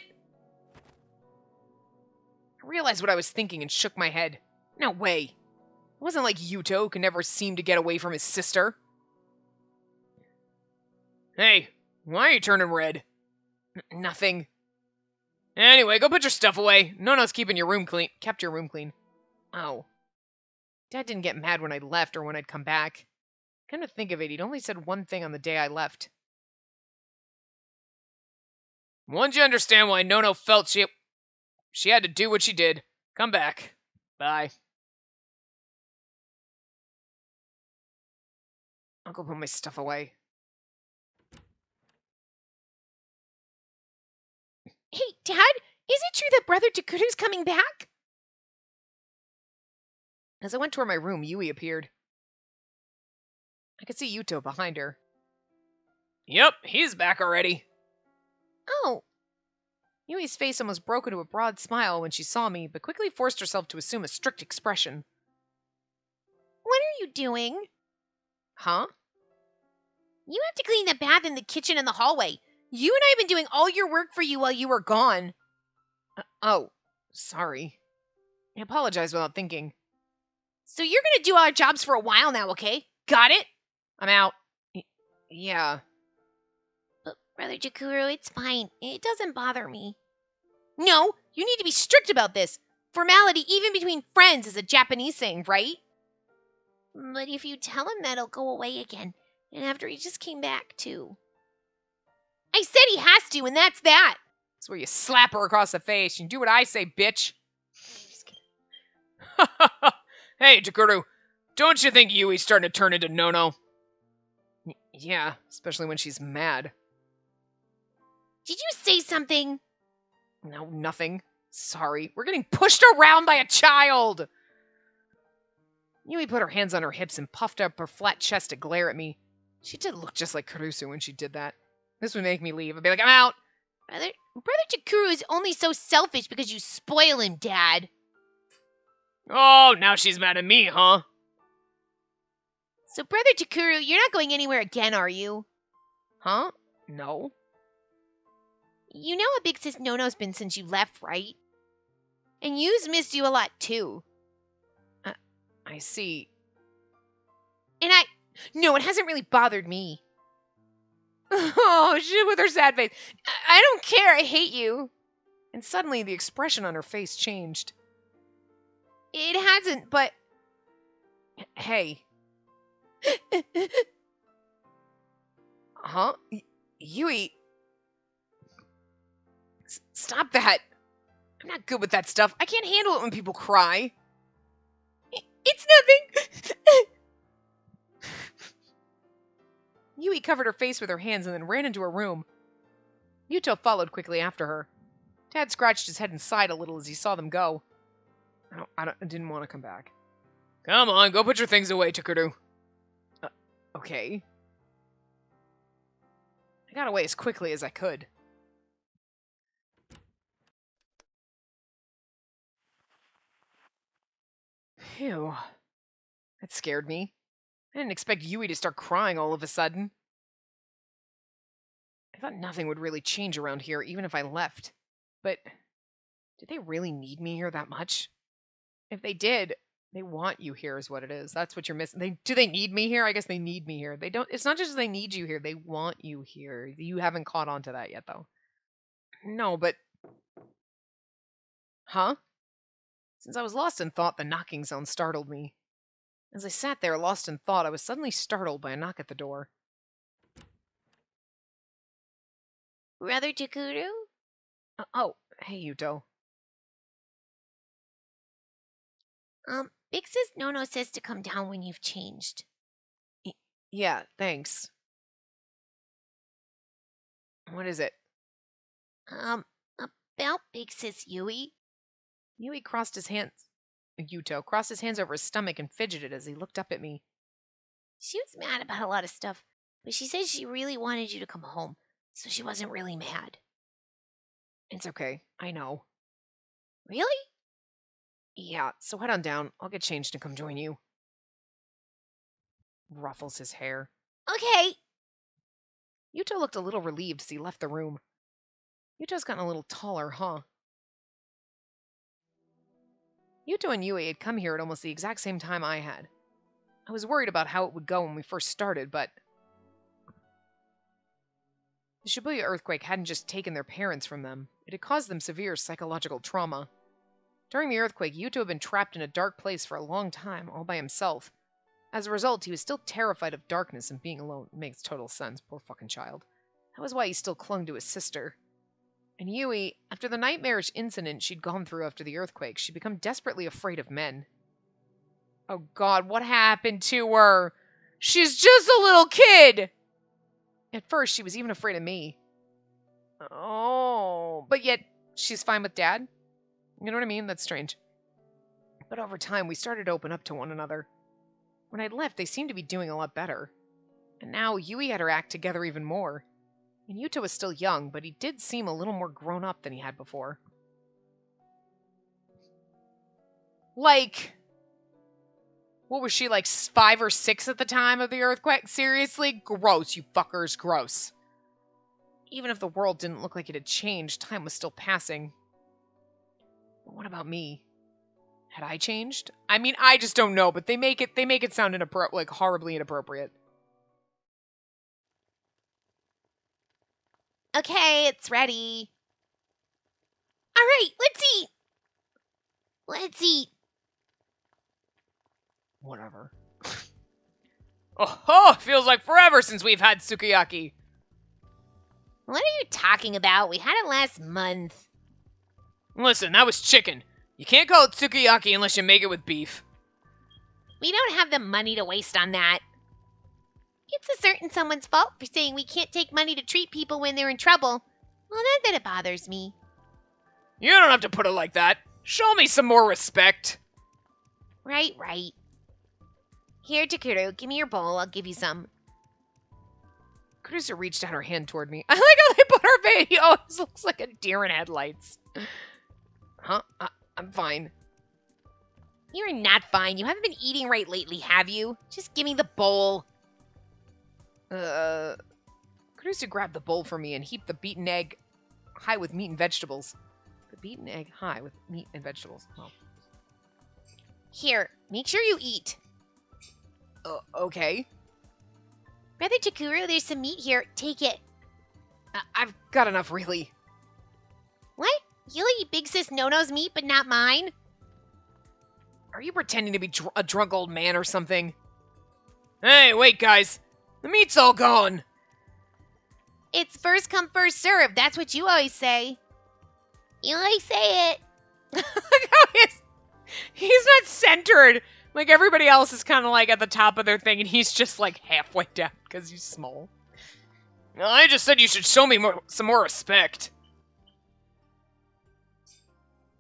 I realized what I was thinking and shook my head. No way. It wasn't like Yuto could never seem to get away from his sister. Hey, why are you turning red? Nothing. Anyway, go put your stuff away. Nono's keeping your room clean. Kept your room clean. Oh. Dad didn't get mad when I left or when I'd come back. Come to think of it, he'd only said one thing on the day I left. Once you understand why Nono felt she had to do what she did, come back. Bye. I'll go put my stuff away. Hey, Dad, is it true that Brother Takuru's coming back? As I went toward my room, Yui appeared. I could see Yuto behind her. Yep, he's back already. Oh. Yui's face almost broke into a broad smile when she saw me, but quickly forced herself to assume a strict expression. What are you doing? Huh? You have to clean the bath and the kitchen and the hallway. You and I have been doing all your work for you while you were gone. Oh, sorry. I apologized without thinking. So you're gonna do our jobs for a while now, okay? Got it? I'm out. Yeah. But Brother Takuru, it's fine. It doesn't bother me. No, you need to be strict about this. Formality, even between friends, is a Japanese saying, right? But if you tell him that, it'll go away again. And after he just came back, too. I said he has to, and that's that. That's where you slap her across the face. You do what I say, bitch. Hey, Takuru, don't you think Yui's starting to turn into Nono? Yeah, especially when she's mad. Did you say something? No, nothing. Sorry. We're getting pushed around by a child! Yui put her hands on her hips and puffed up her flat chest to glare at me. She did look just like Kurusu when she did that. This would make me leave. I'd be like, I'm out! Brother Takuru is only so selfish because you spoil him, Dad. Oh, now she's mad at me, huh? So, Brother Takuru, you're not going anywhere again, are you? Huh? No. You know how big Sis Nono's been since you left, right? And Yu's missed you a lot, too. I see. And no, it hasn't really bothered me. Oh, shit, with her sad face. I don't care, I hate you. And suddenly the expression on her face changed. It hasn't, but... Hey. Huh? Yui. Stop that. I'm not good with that stuff. I can't handle it when people cry. It's nothing. Yui covered her face with her hands and then ran into her room. Yuto followed quickly after her. Dad scratched his head and sighed a little as he saw them go. I didn't want to come back. Come on, go put your things away, Takuru. Okay. I got away as quickly as I could. Phew. That scared me. I didn't expect Yui to start crying all of a sudden. I thought nothing would really change around here, even if I left. But did they really need me here that much? If they did, they want you here is what it is. That's what you're missing. Do they need me here? I guess they need me here. They don't. It's not just they need you here. They want you here. You haven't caught on to that yet, though. No, but... Huh? Since I was lost in thought, the knocking sound startled me. As I sat there, lost in thought, I was suddenly startled by a knock at the door. Brother Takuru? Oh, hey, Yuto. Big Sis Nono says to come down when you've changed. Yeah, thanks. What is it? About Big Sis Yui. Yuto crossed his hands over his stomach and fidgeted as he looked up at me. She was mad about a lot of stuff, but she said she really wanted you to come home, so she wasn't really mad. It's okay. I know. Really? Yeah, so head on down. I'll get changed and come join you. Ruffles his hair. Okay. Yuto looked a little relieved as he left the room. Yuto's gotten a little taller, huh? Yuto and Yui had come here at almost the exact same time I had. I was worried about how it would go when we first started, but... The Shibuya earthquake hadn't just taken their parents from them. It had caused them severe psychological trauma. During the earthquake, Yuto had been trapped in a dark place for a long time, all by himself. As a result, he was still terrified of darkness and being alone. It makes total sense, poor fucking child. That was why he still clung to his sister. And Yui, after the nightmarish incident she'd gone through after the earthquake, she'd become desperately afraid of men. Oh god, what happened to her? She's just a little kid! At first, she was even afraid of me. Oh, but yet, she's fine with Dad? You know what I mean? That's strange. But over time, we started to open up to one another. When I'd left, they seemed to be doing a lot better. And now, Yui had her act together even more. And Yuto was still young, but he did seem a little more grown up than he had before. Like... What was she, like 5 or 6 at the time of the earthquake? Seriously? Gross, you fuckers, gross. Even if the world didn't look like it had changed, time was still passing. But what about me? Had I changed? I mean, I just don't know, but they make it sound like horribly inappropriate. Okay, it's ready. All right, let's eat. Let's eat. Whatever. Oh, feels like forever since we've had sukiyaki. What are you talking about? We had it last month. Listen, that was chicken. You can't call it sukiyaki unless you make it with beef. We don't have the money to waste on that. It's a certain someone's fault for saying we can't take money to treat people when they're in trouble. Well, not that it bothers me. You don't have to put it like that. Show me some more respect. Right. Here, Takuru, give me your bowl. I'll give you some. Producer reached out her hand toward me. I like how they put her face. He always looks like a deer in headlights. Huh? I'm fine. You're not fine. You haven't been eating right lately, have you? Just give me the bowl. Producer grabbed the bowl for me and heaped the beaten egg high with meat and vegetables. The beaten egg high with meat and vegetables. Oh. Here, make sure you eat. Okay. Brother Takuru, there's some meat here. Take it. I've got enough, really. What? You'll eat Big Sis Nono's meat, but not mine? Are you pretending to be a drunk old man or something? Hey, wait, guys. The meat's all gone. It's first come, first serve. That's what you always say. You always say it. Look how he's not centered. Like, everybody else is kind of like at the top of their thing, and he's just like halfway down because he's small. I just said you should show me some more respect.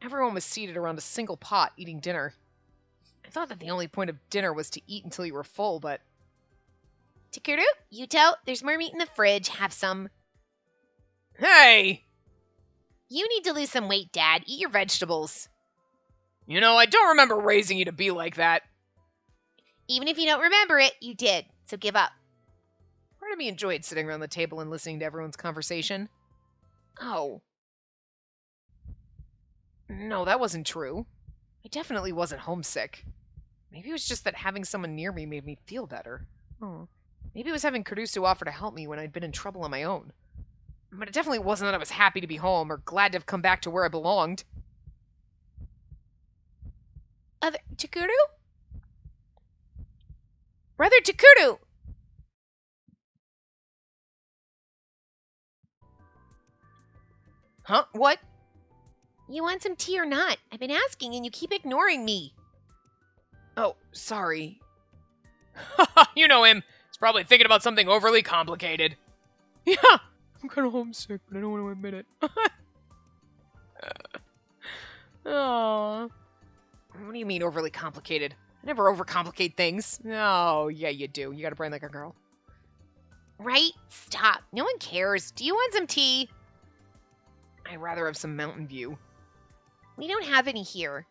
Everyone was seated around a single pot eating dinner. I thought that the only point of dinner was to eat until you were full, but... Takuru, Yuto, there's more meat in the fridge. Have some. Hey! You need to lose some weight, Dad. Eat your vegetables. You know, I don't remember raising you to be like that. Even if you don't remember it, you did. So give up. Part of me enjoyed sitting around the table and listening to everyone's conversation. Oh. No, that wasn't true. I definitely wasn't homesick. Maybe it was just that having someone near me made me feel better. Oh. Maybe it was having Kurusu offer to help me when I'd been in trouble on my own. But it definitely wasn't that I was happy to be home or glad to have come back to where I belonged. Takuru? Brother Takuru! Huh? What? You want some tea or not? I've been asking and you keep ignoring me. Oh, sorry. You know him. He's probably thinking about something overly complicated. Yeah, I'm kind of homesick, but I don't want to admit it. Aww. What do you mean overly complicated? I never overcomplicate things. Oh, yeah, you do. You got a brain like a girl. Right? Stop. No one cares. Do you want some tea? I'd rather have some Mountain View. We don't have any here.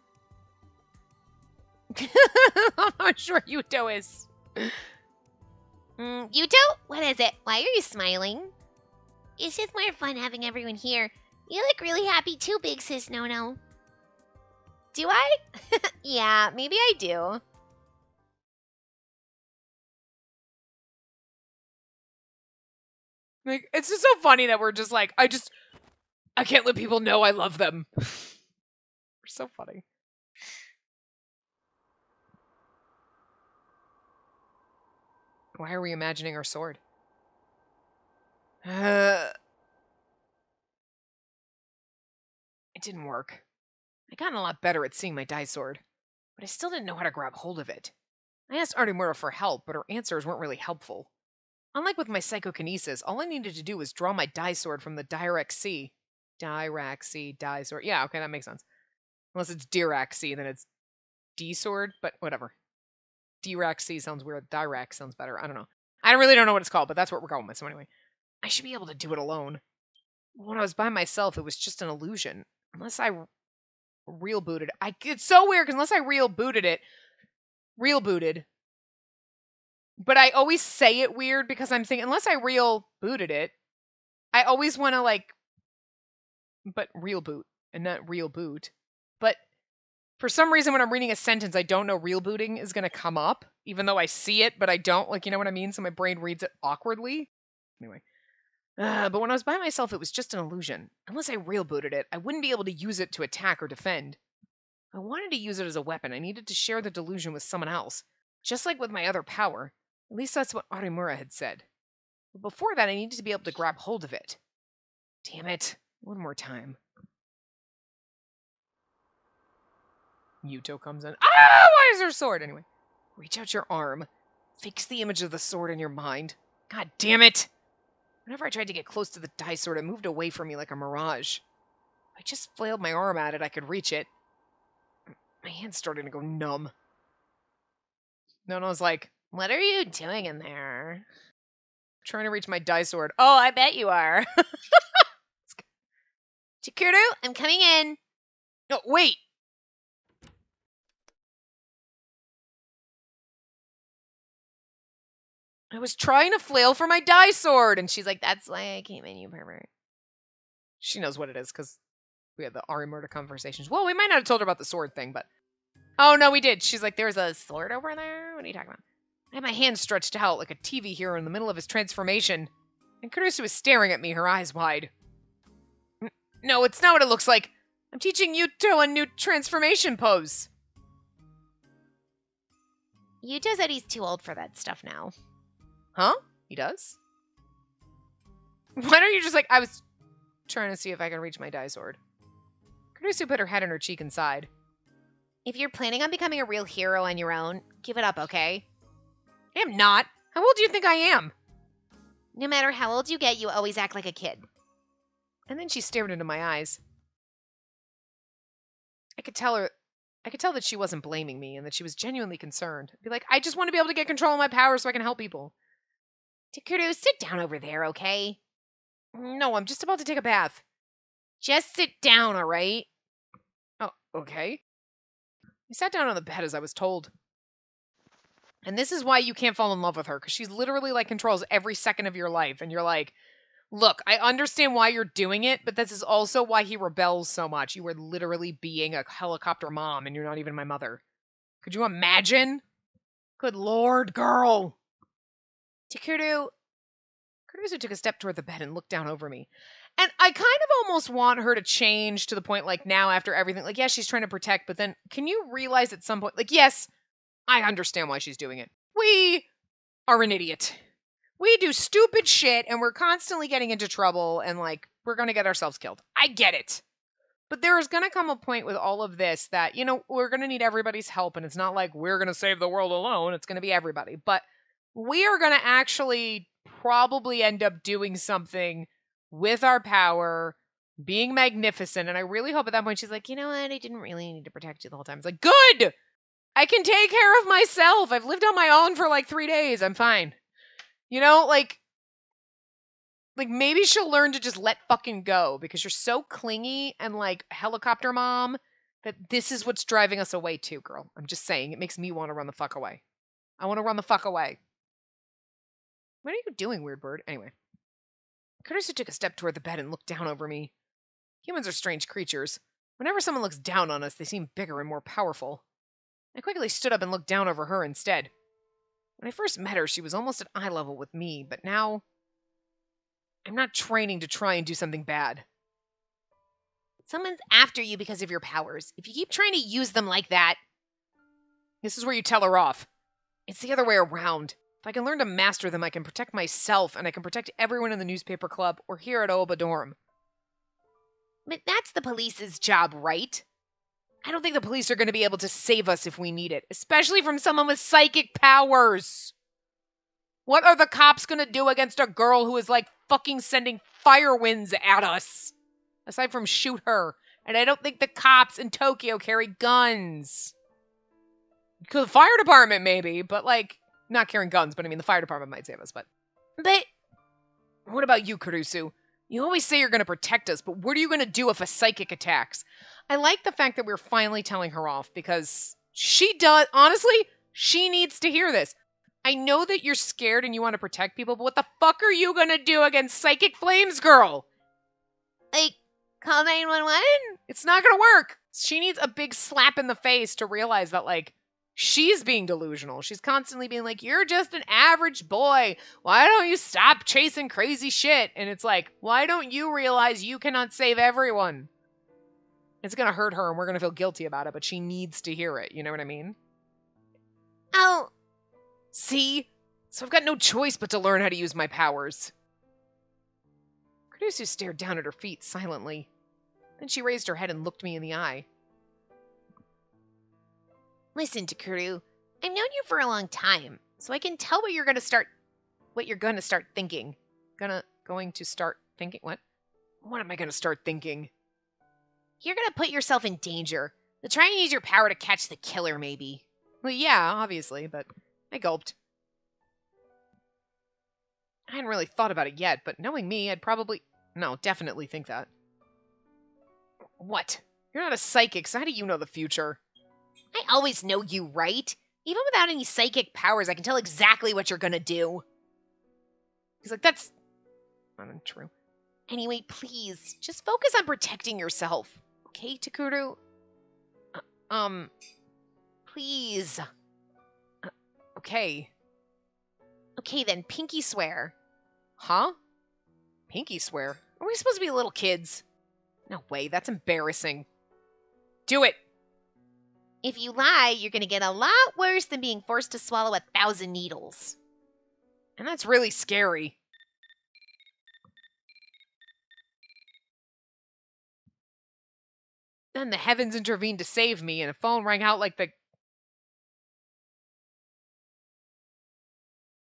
I'm not sure Yuto is. Yuto? What is it? Why are you smiling? It's just more fun having everyone here. You look really happy too, Big Sis Nono. Do I? Yeah, maybe I do. Like, it's just so funny that we're just like, I can't let people know I love them. We're so funny. Why are we imagining our sword? It didn't work. I got a lot better at seeing my dai sword, but I still didn't know how to grab hold of it. I asked Artemura for help, but her answers weren't really helpful. Unlike with my psychokinesis, all I needed to do was draw my dai sword from the Dirac Sea. Dirac Sea, dai sword. Yeah, okay, that makes sense. Unless it's Dirac Sea, then it's D sword, but whatever. Dirac Sea sounds weird. Dirac sounds better. I don't know. I really don't know what it's called, but that's what we're going with. So anyway, I should be able to do it alone. When I was by myself, it was just an illusion. Unless I real booted. It's so weird because unless I real booted, but I always say it weird because I'm thinking unless I real booted it, I always want to like, but real boot and not real boot. But for some reason, when I'm reading a sentence, I don't know real booting is going to come up, even though I see it, but I don't. Like, you know what I mean? So my brain reads it awkwardly. Anyway. But when I was by myself, it was just an illusion. Unless I real booted it, I wouldn't be able to use it to attack or defend. I wanted to use it as a weapon. I needed to share the delusion with someone else. Just like with my other power. At least that's what Artemura had said. But before that, I needed to be able to grab hold of it. Damn it. One more time. Yuto comes in. Ah! Why is there a sword? Anyway. Reach out your arm. Fix the image of the sword in your mind. God damn it! Whenever I tried to get close to the dai sword, it moved away from me like a mirage. If I just flailed my arm at it, I could reach it. My hand's starting to go numb. Nono's like, what are you doing in there? Trying to reach my dai sword. Oh, I bet you are. Chikuru, I'm coming in. No, wait. I was trying to flail for my dai sword. And she's like, that's why I came in, you pervert. She knows what it is because we had the Ari murder conversations. Well, we might not have told her about the sword thing, but... Oh, no, we did. She's like, there's a sword over there? What are you talking about? I had my hand stretched out like a TV hero in the middle of his transformation. And Kurusu was staring at me, her eyes wide. No, it's not what it looks like. I'm teaching Yuto a new transformation pose. Yuto said he's too old for that stuff now. Huh? He does? Why don't you just I was trying to see if I can reach my die sword. Kurusu put her head on her cheek and sighed. If you're planning on becoming a real hero on your own, give it up, okay? I am not. How old do you think I am? No matter how old you get, you always act like a kid. And then she stared into my eyes. I could tell that she wasn't blaming me and that she was genuinely concerned. I'd be like, I just want to be able to get control of my power so I can help people. Takuru, sit down over there, okay? No, I'm just about to take a bath. Just sit down, all right? Oh, okay. I sat down on the bed as I was told. And this is why you can't fall in love with her, because she's literally controls every second of your life. And you're like, look, I understand why you're doing it, but this is also why he rebels so much. You are literally being a helicopter mom, and you're not even my mother. Could you imagine? Good lord, girl. Takuru took a step toward the bed and looked down over me. And I kind of almost want her to change to the point, now after everything, yes, she's trying to protect, but then can you realize at some point, yes, I understand why she's doing it. We are an idiot. We do stupid shit, and we're constantly getting into trouble, and, we're going to get ourselves killed. I get it. But there is going to come a point with all of this that, we're going to need everybody's help, and it's not like we're going to save the world alone. It's going to be everybody. But we are going to actually probably end up doing something with our power, being magnificent, and I really hope at that point she's like, you know what, I didn't really need to protect you the whole time. It's like, good! I can take care of myself. I've lived on my own for 3 days. I'm fine. Maybe she'll learn to just let fucking go because you're so clingy and helicopter mom that this is what's driving us away too, girl. I'm just saying, it makes me want to run the fuck away. I want to run the fuck away. What are you doing, weird bird? Anyway. Kurusu took a step toward the bed and looked down over me. Humans are strange creatures. Whenever someone looks down on us, they seem bigger and more powerful. I quickly stood up and looked down over her instead. When I first met her, she was almost at eye level with me, but now I'm not training to try and do something bad. Someone's after you because of your powers. If you keep trying to use them like that... This is where you tell her off. It's the other way around. If I can learn to master them, I can protect myself, and I can protect everyone in the newspaper club or here at Oba Dorm. But that's the police's job, right? I don't think the police are going to be able to save us if we need it, especially from someone with psychic powers. What are the cops going to do against a girl who is fucking sending fire winds at us? Aside from shoot her. And I don't think the cops in Tokyo carry guns. The fire department maybe, but not carrying guns, but I mean the fire department might save us, but what about you, Kurusu? You always say you're going to protect us, but what are you going to do if a psychic attacks? I like the fact that we're finally telling her off because honestly, she needs to hear this. I know that you're scared and you want to protect people, but what the fuck are you going to do against psychic flames, girl? Call 911? It's not going to work. She needs a big slap in the face to realize that she's being delusional. She's constantly being you're just an average boy. Why don't you stop chasing crazy shit? And it's why don't you realize you cannot save everyone? It's going to hurt her and we're going to feel guilty about it, but she needs to hear it. You know what I mean? Oh. See? So I've got no choice but to learn how to use my powers. Kurusu stared down at her feet silently. Then she raised her head and looked me in the eye. Listen, Takuru, I've known you for a long time, so I can tell what you're going to start thinking. Going to start thinking? What? What am I going to start thinking? You're going to put yourself in danger. They'll try and use your power to catch the killer, maybe. Well, yeah, obviously, but I gulped. I hadn't really thought about it yet, but knowing me, definitely think that. What? You're not a psychic, so how do you know the future? I always know you, right? Even without any psychic powers, I can tell exactly what you're gonna do. He's that's not untrue. Anyway, please, just focus on protecting yourself. Okay, Takuru? Please. Okay. Okay then, pinky swear. Huh? Pinky swear? Are we supposed to be little kids? No way, that's embarrassing. Do it. If you lie, you're gonna get a lot worse than being forced to swallow 1,000 needles. And that's really scary. Then the heavens intervened to save me, and a phone rang out like the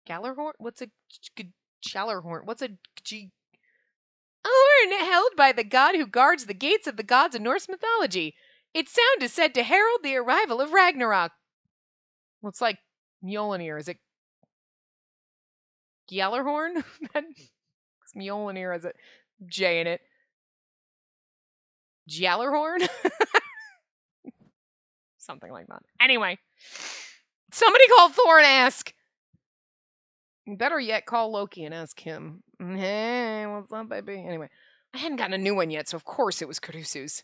Gallerhorn? What's a Shallerhorn? What's a G? A horn held by the god who guards the gates of the gods in Norse mythology. Its sound is said to herald the arrival of Ragnarok. Well, it's like Mjolnir. Is it Gjallarhorn? Mjolnir has a J in it. Gjallarhorn? Something like that. Anyway, somebody call Thor and ask. Better yet, call Loki and ask him. Hey, what's up, baby? Anyway, I hadn't gotten a new one yet, so of course it was Caruso's.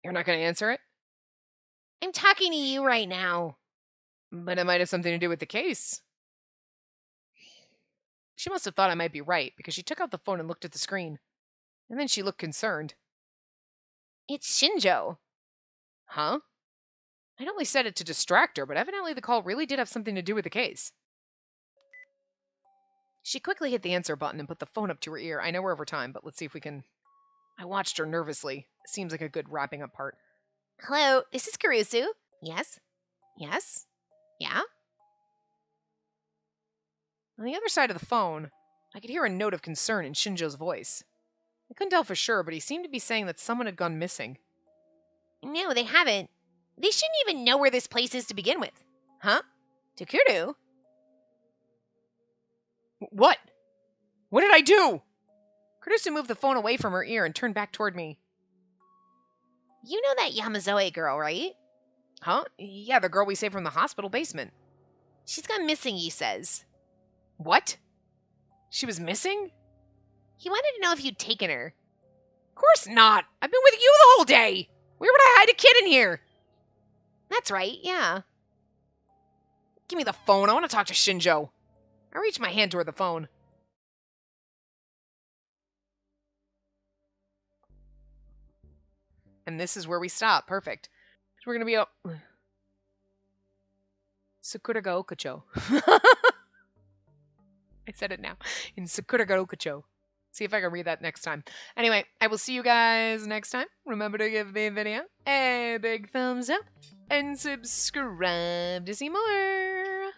You're not going to answer it? I'm talking to you right now. But it might have something to do with the case. She must have thought I might be right, because she took out the phone and looked at the screen. And then she looked concerned. It's Shinjo. Huh? I'd only said it to distract her, but evidently the call really did have something to do with the case. She quickly hit the answer button and put the phone up to her ear. I know we're over time, but let's see if we can... I watched her nervously. Seems like a good wrapping up part. Hello, this is Caruso. Yes? Yes? Yeah? On the other side of the phone, I could hear a note of concern in Shinjo's voice. I couldn't tell for sure, but he seemed to be saying that someone had gone missing. No, they haven't. They shouldn't even know where this place is to begin with. Huh? Takuru? What? What did I do? Kurusu moved the phone away from her ear and turned back toward me. You know that Yamazoe girl, right? Huh? Yeah, the girl we saved from the hospital basement. She's gone missing, he says. What? She was missing? He wanted to know if you'd taken her. Of course not. I've been with you the whole day. Where would I hide a kid in here? That's right, yeah. Give me the phone. I want to talk to Shinjo. I reached my hand toward the phone. And this is where we stop. Perfect. We're going to be up. Sakuraga Okacho. I said it now. In Sakuraga Okacho. See if I can read that next time. Anyway, I will see you guys next time. Remember to give the video a big thumbs up and subscribe to see more.